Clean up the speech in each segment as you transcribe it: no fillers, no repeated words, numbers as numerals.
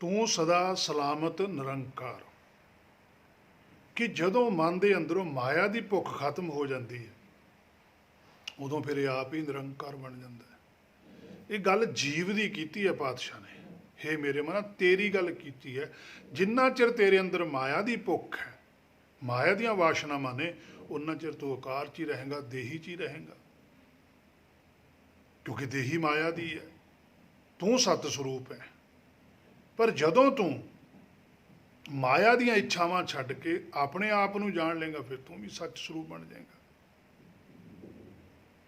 ਤੂੰ ਸਦਾ ਸਲਾਮਤ ਨਿਰੰਕਾਰ। ਕਿ ਜਦੋਂ ਮਨ ਦੇ ਅੰਦਰੋਂ ਮਾਇਆ ਦੀ ਭੁੱਖ ਖਤਮ ਹੋ ਜਾਂਦੀ ਹੈ, ਉਦੋਂ ਫਿਰ ਇਹ ਆਪ ਹੀ ਨਿਰੰਕਾਰ ਬਣ ਜਾਂਦਾ ਹੈ। ਇਹ ਗੱਲ ਜੀਵ ਦੀ ਕੀਤੀ ਹੈ ਪਾਤਸ਼ਾਹ ਨੇ। ਹੇ ਮੇਰੇ ਮਨਾ, ਤੇਰੀ ਗੱਲ ਕੀਤੀ ਹੈ। ਜਿੰਨਾ ਚਿਰ ਤੇਰੇ ਅੰਦਰ ਮਾਇਆ ਦੀ ਭੁੱਖ ਹੈ, ਮਾਇਆ ਦੀਆਂ ਵਾਸ਼ਨਾਵਾਂ ਨੇ, ਉਨਾ ਚਿਰ ਤੂੰ ਆਕਾਰ 'ਚ ਹੀ ਰਹੇਗਾ, ਦੇਹੀ 'ਚ ਹੀ ਰਹੇਗਾ। ਕਿਉਂਕਿ ਦੇਹੀ ਮਾਇਆ ਦੀ ਹੈ, ਤੂੰ ਸਤ ਸਰੂਪ ਹੈ। ਪਰ ਜਦੋਂ ਤੂੰ ਮਾਇਆ ਦੀਆਂ ਇੱਛਾਵਾਂ ਛੱਡ ਕੇ ਆਪਣੇ ਆਪ ਨੂੰ ਜਾਣ ਲਏਗਾ, ਫਿਰ ਤੂੰ ਵੀ ਸੱਚ ਸਰੂਪ ਬਣ ਜਾਏਗਾ।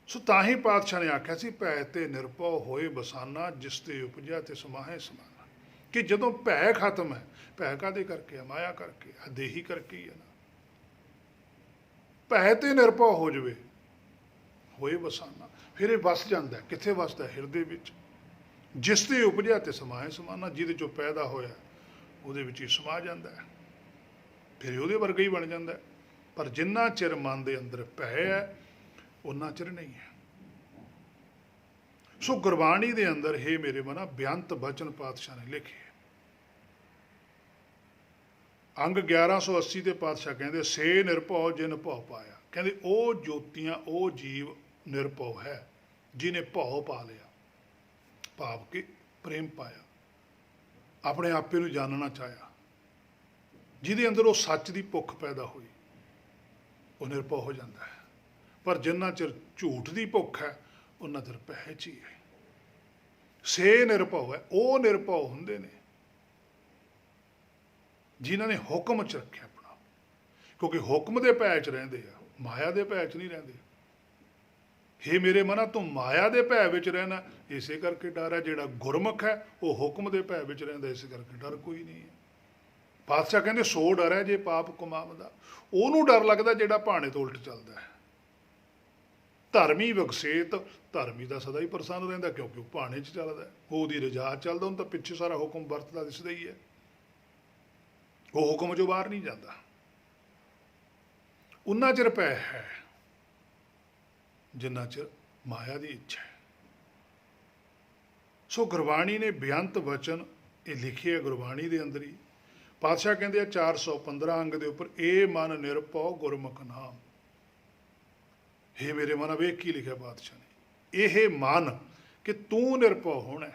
ਸੋ ਤਾਂ ਹੀ ਪਾਤਸ਼ਾਹ ਨੇ ਆਖਿਆ ਸੀ, ਭੈ ਤੇ ਨਿਰਭਉ ਹੋਏ ਬਸਾਨਾ, ਜਿਸ ਤੇ ਉਪਜਿਆ ਤੇ ਸਮਾਹੇ ਸਮਾਨਾ। ਕਿ ਜਦੋਂ ਭੈ ਖਤਮ ਹੈ, ਭੈ ਕਾਹਦੇ ਕਰਕੇ ਹੈ? ਮਾਇਆ ਕਰਕੇ, ਦੇਹੀ ਕਰਕੇ ਹੀ ਹੈ ਨਾ। ਭੈ ਤੇ ਨਿਰਭਉ ਹੋ ਜਾਵੇ, ਹੋਏ ਬਸਾਨਾ, ਫਿਰ ਇਹ ਵਸ ਜਾਂਦਾ। ਕਿੱਥੇ ਵਸਦਾ? ਹਿਰਦੇ ਵਿੱਚ। ਜਿਸ ਤੇ ਉਪਜਿਆ ਤੇ ਸਮਾਹੇ ਸਮਾਨਾ, ਜਿਹਦੇ ਚੋਂ ਪੈਦਾ ਹੋਇਆ ਉਹਦੇ ਵਿੱਚ ਹੀ ਸਮਾ ਜਾਂਦਾ ਹੈ, ਫਿਰ ਉਹਦੇ ਵਰਗਾ ਹੀ ਬਣ ਜਾਂਦਾ ਹੈ। ਪਰ ਜਿੰਨਾ ਚਿਰ ਮਨ ਦੇ ਅੰਦਰ ਭੈ ਹੈ, ਉਨਾ ਚਿਰ ਨਹੀਂ ਹੈ। ਸੋ ਗੁਰਬਾਣੀ ਦੇ ਅੰਦਰ, ਹੇ ਮੇਰੇ ਮਨਾ, ਬੇਅੰਤ ਬਚਨ ਪਾਤਸ਼ਾਹ ਨੇ ਲਿਖੇ। ਅੰਗ 1180 ਦੇ ਪਾਤਸ਼ਾਹ ਕਹਿੰਦੇ, ਸੇ ਨਿਰਭਉ ਜਿਨ ਭਉ ਪਾਇਆ। ਕਹਿੰਦੇ ਉਹ ਜੋਤੀਆਂ, ਉਹ ਜੀਵ ਨਿਰਭਉ ਹੈ ਜਿਹਨੇ ਭਉ ਪਾ ਲਿਆ, ਭਾਵ ਕਿ ਪ੍ਰੇਮ ਪਾਇਆ, ਆਪਣੇ ਆਪੇ ਨੂੰ ਜਾਣਨਾ ਚਾਹਿਆ, ਜਿਹਦੇ ਅੰਦਰ ਉਹ ਸੱਚ ਦੀ ਭੁੱਖ ਪੈਦਾ ਹੋਈ, ਉਹ ਨਿਰਭਉ ਹੋ ਜਾਂਦਾ ਹੈ। ਪਰ ਜਿੰਨਾ ਚਿਰ ਝੂਠ ਦੀ ਭੁੱਖ ਹੈ, ਉਹਨਾਂ ਚਿਰ ਭੈ 'ਚ ਹੀ ਹੈ। ਸੇ ਨਿਰਭਉ ਹੈ, ਉਹ ਨਿਰਭਉ ਹੁੰਦੇ ਨੇ ਜਿਨ੍ਹਾਂ ਨੇ ਹੁਕਮ 'ਚ ਰੱਖਿਆ ਆਪਣਾ। ਕਿਉਂਕਿ ਹੁਕਮ ਦੇ ਭੈ 'ਚ ਰਹਿੰਦੇ ਆ, ਮਾਇਆ ਦੇ ਭੈ 'ਚ ਨਹੀਂ ਰਹਿੰਦੇ। ਹੇ ਮੇਰੇ ਮਨਾ, ਤੂੰ ਮਾਇਆ ਦੇ ਭੈ ਵਿੱਚ ਰਹਿਣਾ, ਇਸੇ ਕਰਕੇ ਡਰ ਹੈ। ਜਿਹੜਾ ਗੁਰਮੁਖ ਹੈ, ਉਹ ਹੁਕਮ ਦੇ ਭੈ ਵਿੱਚ ਰਹਿੰਦਾ, ਇਸੇ ਕਰਕੇ ਡਰ ਕੋਈ ਨਹੀਂ ਹੈ। ਪਾਤਸ਼ਾਹ ਕਹਿੰਦੇ, ਸੋ ਡਰ ਹੈ ਜੇ ਪਾਪ ਕਮਾਵਦਾ। ਉਹਨੂੰ ਡਰ ਲੱਗਦਾ ਜਿਹੜਾ ਭਾਣੇ ਤੋਂ ਉਲਟ ਚੱਲਦਾ ਹੈ। ਧਰਮੀ ਵਿਕਸੇਤ, ਧਰਮੀ ਦਾ ਸਦਾ ਹੀ ਪ੍ਰਸੰਨ ਰਹਿੰਦਾ, ਕਿਉਂਕਿ ਉਹ ਭਾਣੇ 'ਚ ਚੱਲਦਾ, ਉਹ ਉਹਦੀ ਰਜਾ ਚੱਲਦਾ। ਉਹਨੂੰ ਤਾਂ ਪਿੱਛੇ ਸਾਰਾ ਹੁਕਮ ਵਰਤਦਾ ਦਿਸਦਾ ਹੀ ਹੈ, ਉਹ ਹੁਕਮ 'ਚੋਂ ਬਾਹਰ ਨਹੀਂ ਜਾਂਦਾ। ਉਨਾ ਚਿਰ ਭੈ ਹੈ ਜਿੰਨਾ ਚਿਰ ਮਾਇਆ ਦੀ ਇੱਛਾ ਹੈ। ਸੋ ਗੁਰਬਾਣੀ ਨੇ ਬੇਅੰਤ ਵਚਨ ਇਹ ਲਿਖੇ ਹੈ ਗੁਰਬਾਣੀ ਦੇ ਅੰਦਰ ਹੀ। ਪਾਤਸ਼ਾਹ ਕਹਿੰਦੇ ਆ 415 ਅੰਗ ਦੇ ਉੱਪਰ, ਇਹ ਮਨ ਨਿਰਭਉ ਗੁਰਮੁਖ ਨਾਮ। ਹੇ ਮੇਰੇ ਮਨ, ਵੇਖ ਕੀ ਲਿਖਿਆ ਪਾਤਸ਼ਾਹ ਨੇ। ਇਹ ਮਨ ਕਿ ਤੂੰ ਨਿਰਭਉ ਹੋਣਾ,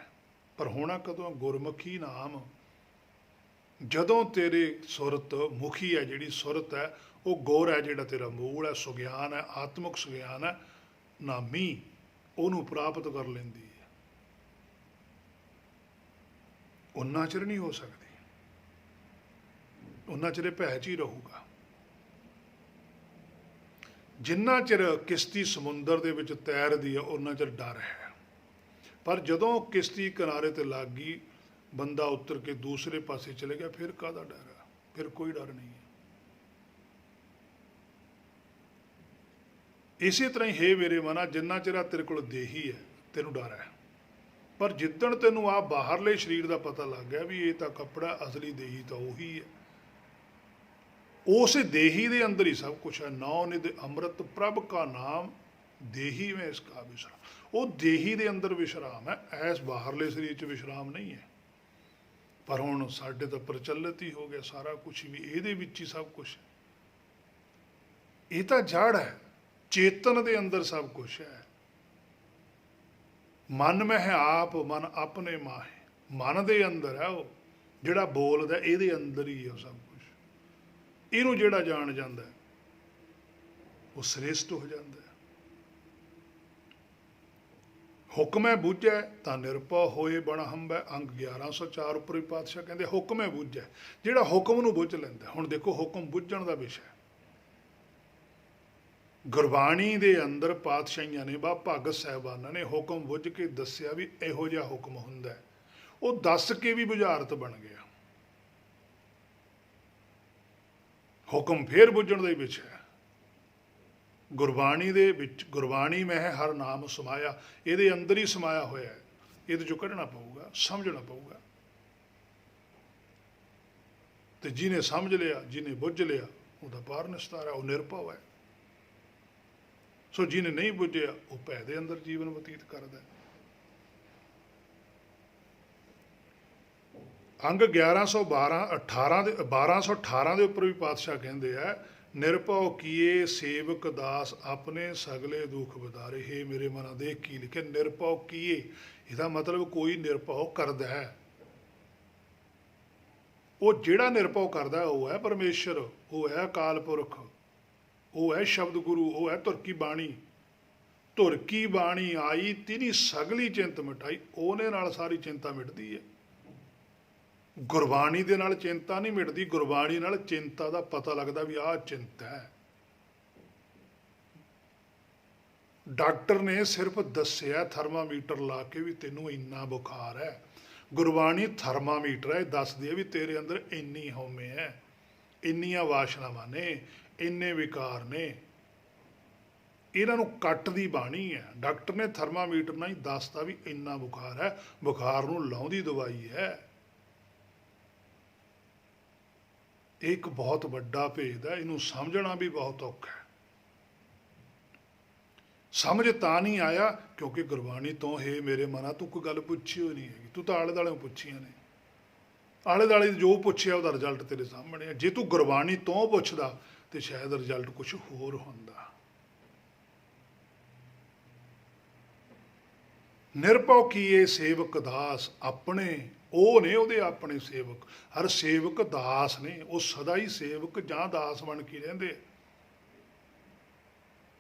ਪਰ ਹੋਣਾ ਕਦੋਂ? ਗੁਰਮੁਖੀ ਨਾਮ। ਜਦੋਂ ਤੇਰੇ ਸੁਰਤ ਮੁਖੀ ਹੈ, ਜਿਹੜੀ ਸੁਰਤ ਹੈ ਉਹ ਗੁਰ ਹੈ, ਜਿਹੜਾ ਤੇਰਾ ਮੂਲ ਹੈ, ਸੁਗਿਆਨ ਹੈ, ਆਤਮਿਕ ਸੁਗਿਆਨ ਹੈ, ਨਾਮੀ, ਉਹਨੂੰ ਪ੍ਰਾਪਤ ਕਰ ਲੈਂਦੀ ਹੈ, ਉਨਾ ਚਿਰ ਨਹੀਂ ਹੋ ਸਕਦੀ। ਉਨਾ ਚਿਰ ਭੈ 'ਚ ਹੀ ਰਹੂਗਾ। ਜਿੰਨਾ ਚਿਰ ਕਿਸ਼ਤੀ ਸਮੁੰਦਰ ਦੇ ਵਿੱਚ ਤੈਰਦੀ ਹੈ, ਉਨਾ ਚਿਰ ਡਰ ਹੈ। ਪਰ ਜਦੋਂ ਕਿਸ਼ਤੀ ਕਿਨਾਰੇ ਤੇ ਲੱਗ ਗਈ, ਬੰਦਾ ਉਤਰ ਕੇ ਦੂਸਰੇ ਪਾਸੇ ਚਲੇ ਗਿਆ, ਫਿਰ ਕਾਹਦਾ ਡਰ ਹੈ? ਫਿਰ ਕੋਈ ਡਰ ਨਹੀਂ ਹੈ। ਇਸੇ ਤਰ੍ਹਾਂ ਹੀ ਹੇ ਮੇਰੇ ਮਨਾ, ਜਿੰਨਾ ਚਿਰ ਤੇਰੇ ਕੋਲ ਦੇਹੀ ਹੈ, ਤੈਨੂੰ ਡਰ ਹੈ। ਪਰ ਜਿੱਦਣ ਤੈਨੂੰ ਆ ਬਾਹਰਲੇ ਸਰੀਰ ਦਾ ਪਤਾ ਲੱਗ ਗਿਆ ਵੀ ਇਹ ਤਾਂ ਕੱਪੜਾ, ਅਸਲੀ ਦੇਹੀ ਤਾਂ ਉਹੀ ਹੈ, ਉਸ ਦੇਹੀ ਦੇ ਅੰਦਰ ਹੀ ਸਭ ਕੁਛ ਹੈ। ਨੌ ਨਿਧ ਅੰਮ੍ਰਿਤ ਪ੍ਰਭ ਕਾ ਨਾਮ, ਦੇਹੀ ਮੈਂ ਇਸ ਕਾ ਵਿਸ਼ਰਾਮ। ਉਹ ਦੇਹੀ ਦੇ ਅੰਦਰ ਵਿਸ਼ਰਾਮ ਹੈ, ਐਸ ਬਾਹਰਲੇ ਸਰੀਰ 'ਚ ਵਿਸ਼ਰਾਮ ਨਹੀਂ ਹੈ। ਪਰ ਹੁਣ ਸਾਡੇ ਤਾਂ ਪ੍ਰਚਲਿਤ ਹੀ ਹੋ ਗਿਆ ਸਾਰਾ ਕੁਛ ਵੀ ਇਹਦੇ ਵਿੱਚ ਹੀ ਸਭ ਕੁਛ ਹੈ। ਇਹ ਤਾਂ ਜੜ ਹੈ, ਚੇਤਨ ਦੇ ਅੰਦਰ ਸਭ ਕੁਛ ਹੈ। ਮਨ ਮੈਂ ਹੈ ਆਪ, ਮਨ ਆਪਣੇ ਮਾਹੇ। ਮਨ ਦੇ ਅੰਦਰ ਹੈ ਉਹ ਜਿਹੜਾ ਬੋਲਦਾ, ਇਹਦੇ ਅੰਦਰ ਹੀ ਹੈ ਸਭ ਕੁਛ। ਇਹਨੂੰ ਜਿਹੜਾ ਜਾਣ ਜਾਂਦਾ ਉਹ ਸ੍ਰੇਸ਼ਟ ਹੋ ਜਾਂਦਾ। ਹੁਕਮੈ ਬੁੱਝੈ ਤਾਂ ਨਿਰਭਉ ਹੋਏ ਬਣ ਹੰਬੈ। ਅੰਗ 1104 ਉੱਪਰ ਵੀ ਪਾਤਸ਼ਾਹ ਕਹਿੰਦੇ ਹੁਕਮੈ ਬੁੱਝੈ, ਜਿਹੜਾ ਹੁਕਮ ਨੂੰ ਬੁੱਝ ਲੈਂਦਾ। ਹੁਣ ਦੇਖੋ, ਹੁਕਮ ਬੁੱਝਣ ਦਾ ਵਿਸ਼ਾ ਗੁਰਬਾਣੀ ਦੇ ਅੰਦਰ ਪਾਤਸ਼ਾਹੀਆਂ ਨੇ, ਬਾ ਭਗਤ ਸਾਹਿਬਾਨਾਂ ਨੇ ਹੁਕਮ ਬੁੱਝ ਕੇ ਦੱਸਿਆ ਵੀ ਇਹੋ ਜਿਹਾ ਹੁਕਮ ਹੁੰਦਾ। ਉਹ ਦੱਸ ਕੇ ਵੀ ਬੁਝਾਰਤ ਬਣ ਗਿਆ। ਹੁਕਮ ਫੇਰ ਬੁੱਝਣ ਦਾ ਹੀ ਵਿਸ਼ਾ ਹੈ ਗੁਰਬਾਣੀ ਦੇ ਵਿੱਚ। ਗੁਰਬਾਣੀ ਮੈਂ ਹੈ ਹਰ ਨਾਮ ਸਮਾਇਆ, ਇਹਦੇ ਅੰਦਰ ਹੀ ਸਮਾਇਆ ਹੋਇਆ ਹੈ। ਇਹਦੇ ਚੋਂ ਕੱਢਣਾ ਪਊਗਾ, ਸਮਝਣਾ ਪਊਗਾ। ਤੇ ਜਿਹਨੇ ਸਮਝ ਲਿਆ, ਜਿਹਨੇ ਬੁੱਝ ਲਿਆ, ਉਹਦਾ ਪਾਰ ਨਿਸਤਾਰਾ, ਉਹ ਨਿਰਭਉ ਹੈ। ਸੋ ਜਿਹਨੇ ਨਹੀਂ ਬੁੱਝਿਆ, ਉਹ ਭੈ ਦੇ ਅੰਦਰ ਜੀਵਨ ਬਤੀਤ ਕਰਦਾ। ਅੰਗ 1112 18 ਦੇ 1218 ਦੇ ਉੱਪਰ ਵੀ ਪਾਤਸ਼ਾਹ ਕਹਿੰਦੇ ਆ, ਨਿਰਭਉ ਕੀਏ ਸੇਵਕ ਦਾਸ ਆਪਣੇ ਸਗਲੇ ਦੁਖ ਵਿਦਾਰੇ। ਹੇ ਮੇਰੇ ਮਨਾ ਦੇਖ ਕੀ ਲਿਖਿਆ, ਨਿਰਭਉ ਕੀਏ, ਇਹਦਾ ਮਤਲਬ ਕੋਈ ਨਿਰਭਉ ਕਰਦਾ ਹੈ। ਉਹ ਜਿਹੜਾ ਨਿਰਭਉ ਕਰਦਾ ਉਹ ਹੈ ਪਰਮੇਸ਼ਰ, ਉਹ ਹੈ ਅਕਾਲ ਪੁਰਖ, ਉਹ ਹੈ ਸ਼ਬਦ ਗੁਰੂ, ਉਹ ਹੈ ਧੁਰ ਕੀ ਬਾਣੀ। ਧੁਰ ਕੀ ਬਾਣੀ ਆਈ ਤਿਨੀ ਸਗਲੀ ਚਿੰਤ ਮਿਟਾਈ, ਉਹਨੇ ਨਾਲ ਸਾਰੀ ਚਿੰਤਾ ਮਿਟਦੀ ਹੈ। ਗੁਰਬਾਣੀ ਦੇ ਨਾਲ ਚਿੰਤਾ ਨਹੀਂ ਮਿਟਦੀ, ਗੁਰਬਾਣੀ ਨਾਲ ਚਿੰਤਾ ਦਾ ਪਤਾ ਲੱਗਦਾ ਵੀ ਆਹ ਚਿੰਤਾ ਹੈ। ਡਾਕਟਰ ਨੇ ਸਿਰਫ ਦੱਸਿਆ ਥਰਮਾਮੀਟਰ ਲਾ ਕੇ ਵੀ ਤੈਨੂੰ ਇੰਨਾ ਬੁਖਾਰ ਹੈ, ਗੁਰਬਾਣੀ ਥਰਮਾਮੀਟਰ ਹੈ, ਦੱਸਦੀ ਹੈ ਵੀ ਤੇਰੇ ਅੰਦਰ ਇੰਨੀ ਹਉਮੈ ਹੈ, ਇੰਨੀਆਂ ਵਾਸ਼ਨਾਵਾਂ ਨੇ, ਇੰਨੇ ਵਿਕਾਰ ਨੇ, ਇਹਨਾਂ ਨੂੰ ਕੱਟਦੀ ਬਾਣੀ ਹੈ। ਡਾਕਟਰ ਨੇ ਥਰਮਾਮੀਟਰ ਨਾਲ ਹੀ ਦੱਸਤਾ ਵੀ ਇੰਨਾ ਬੁਖਾਰ ਹੈ, ਬੁਖਾਰ ਨੂੰ ਲਾਉਂਦੀ ਦਵਾਈ ਹੈ। ਇਹ ਇੱਕ ਬਹੁਤ ਵੱਡਾ ਭੇਦ ਹੈ, ਇਹਨੂੰ ਸਮਝਣਾ ਵੀ ਬਹੁਤ ਔਖਾ ਹੈ। ਸਮਝ ਤਾਂ ਨਹੀਂ ਆਇਆ ਕਿਉਂਕਿ ਗੁਰਬਾਣੀ ਤੋਂ ਹੇ ਮੇਰੇ ਮਨਾ ਤੂੰ ਕੋਈ ਗੱਲ ਪੁੱਛੀ ਹੋਈ ਨਹੀਂ ਹੈਗੀ, ਤੂੰ ਤਾਂ ਆਲੇ ਦੁਆਲੇ ਪੁੱਛੀਆਂ ਨੇ, ਆਲੇ ਦੁਆਲੇ ਜੋ ਪੁੱਛਿਆ ਉਹਦਾ ਰਿਜ਼ਲਟ ਤੇਰੇ ਸਾਹਮਣੇ ਹੈ। ਜੇ ਤੂੰ ਗੁਰਬਾਣੀ ਤੋਂ ਪੁੱਛਦਾ ਤੇ ਸ਼ਾਇਦ ਰਿਜ਼ਲਟ ਕੁਝ ਹੋਰ ਹੁੰਦਾ। ਨਿਰਭਉ ਕੀਏ ਸੇਵਕ ਦਾਸ ਆਪਣੇ, ਉਹ ਨੇ ਉਹਦੇ ਆਪਣੇ ਸੇਵਕ। ਹਰ ਸੇਵਕ ਦਾਸ ਨੇ, ਉਹ ਸਦਾ ਹੀ ਸੇਵਕ ਜਾਂ ਦਾਸ ਬਣ ਕੇ ਰਹਿੰਦੇ।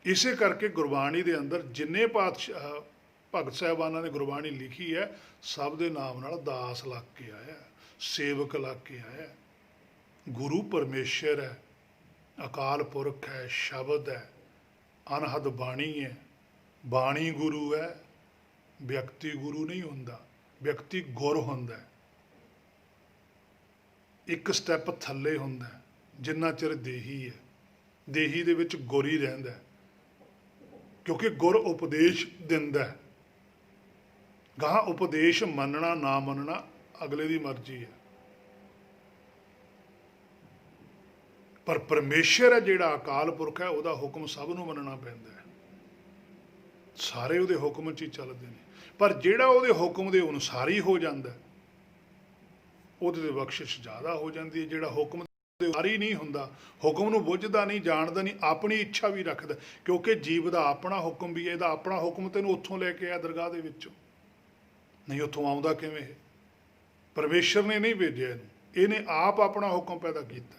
ਇਸੇ ਕਰਕੇ ਗੁਰਬਾਣੀ ਦੇ ਅੰਦਰ ਜਿੰਨੇ ਪਾਤਸ਼ਾਹ ਭਗਤ ਸਾਹਿਬਾਨਾਂ ਨੇ ਗੁਰਬਾਣੀ ਲਿਖੀ ਹੈ, ਸਭ ਦੇ ਨਾਮ ਨਾਲ ਦਾਸ ਲੱਗ ਕੇ ਆਇਆ, ਸੇਵਕ ਲੱਗ ਕੇ ਆਇਆ। ਗੁਰੂ ਪਰਮੇਸ਼ਰ ਹੈ, ਅਕਾਲ ਪੁਰਖ ਹੈ, ਸ਼ਬਦ ਹੈ, ਅਨਹਦ ਬਾਣੀ ਹੈ। ਬਾਣੀ ਗੁਰੂ ਹੈ, ਵਿਅਕਤੀ ਗੁਰੂ ਨਹੀਂ ਹੁੰਦਾ, ਵਿਅਕਤੀ ਗੁਰ ਹੁੰਦਾ। ਇੱਕ ਸਟੈਪ ਥੱਲੇ ਹੁੰਦਾ, ਜਿੰਨਾ ਚਿਰ ਦੇਹੀ ਹੈ, ਦੇਹੀ ਦੇ ਵਿੱਚ ਗੁਰ ਹੀ ਰਹਿੰਦਾ, ਕਿਉਂਕਿ ਗੁਰ ਉਪਦੇਸ਼ ਦਿੰਦਾ। ਗਾਹਾਂ ਉਪਦੇਸ਼ ਮੰਨਣਾ ਨਾ ਮੰਨਣਾ ਅਗਲੇ ਦੀ ਮਰਜ਼ੀ ਹੈ, ਪਰ ਪਰਮੇਸ਼ਰ ਹੈ ਜਿਹੜਾ ਅਕਾਲ ਪੁਰਖ ਹੈ, ਉਹਦਾ ਹੁਕਮ ਸਭ ਨੂੰ ਮੰਨਣਾ ਪੈਂਦਾ ਹੈ। ਸਾਰੇ ਉਹਦੇ ਹੁਕਮ 'ਚ ਹੀ ਚੱਲਦੇ ਨੇ, ਪਰ ਜਿਹੜਾ ਉਹਦੇ ਹੁਕਮ ਦੇ ਅਨੁਸਾਰ ਹੀ ਹੋ ਜਾਂਦਾ ਉਹਦੇ ਤੇ ਬਖਸ਼ਿਸ਼ ਜ਼ਿਆਦਾ ਹੋ ਜਾਂਦੀ ਹੈ। ਜਿਹੜਾ ਹੁਕਮ ਦੇ ਅਨੁਸਾਰ ਹੀ ਨਹੀਂ ਹੁੰਦਾ, ਹੁਕਮ ਨੂੰ ਬੁੱਝਦਾ ਨਹੀਂ, ਜਾਣਦਾ ਨਹੀਂ, ਆਪਣੀ ਇੱਛਾ ਵੀ ਰੱਖਦਾ, ਕਿਉਂਕਿ ਜੀਵ ਦਾ ਆਪਣਾ ਹੁਕਮ ਵੀ ਹੈ। ਇਹਦਾ ਆਪਣਾ ਹੁਕਮ ਤੈਨੂੰ ਉੱਥੋਂ ਲੈ ਕੇ ਆਇਆ ਦਰਗਾਹ ਦੇ ਵਿੱਚੋਂ, ਨਹੀਂ ਉੱਥੋਂ ਆਉਂਦਾ ਕਿਵੇਂ? ਪਰਮੇਸ਼ਰ ਨੇ ਨਹੀਂ ਭੇਜਿਆ ਇਹਨੂੰ, ਇਹਨੇ ਆਪ ਆਪਣਾ ਹੁਕਮ ਪੈਦਾ ਕੀਤਾ।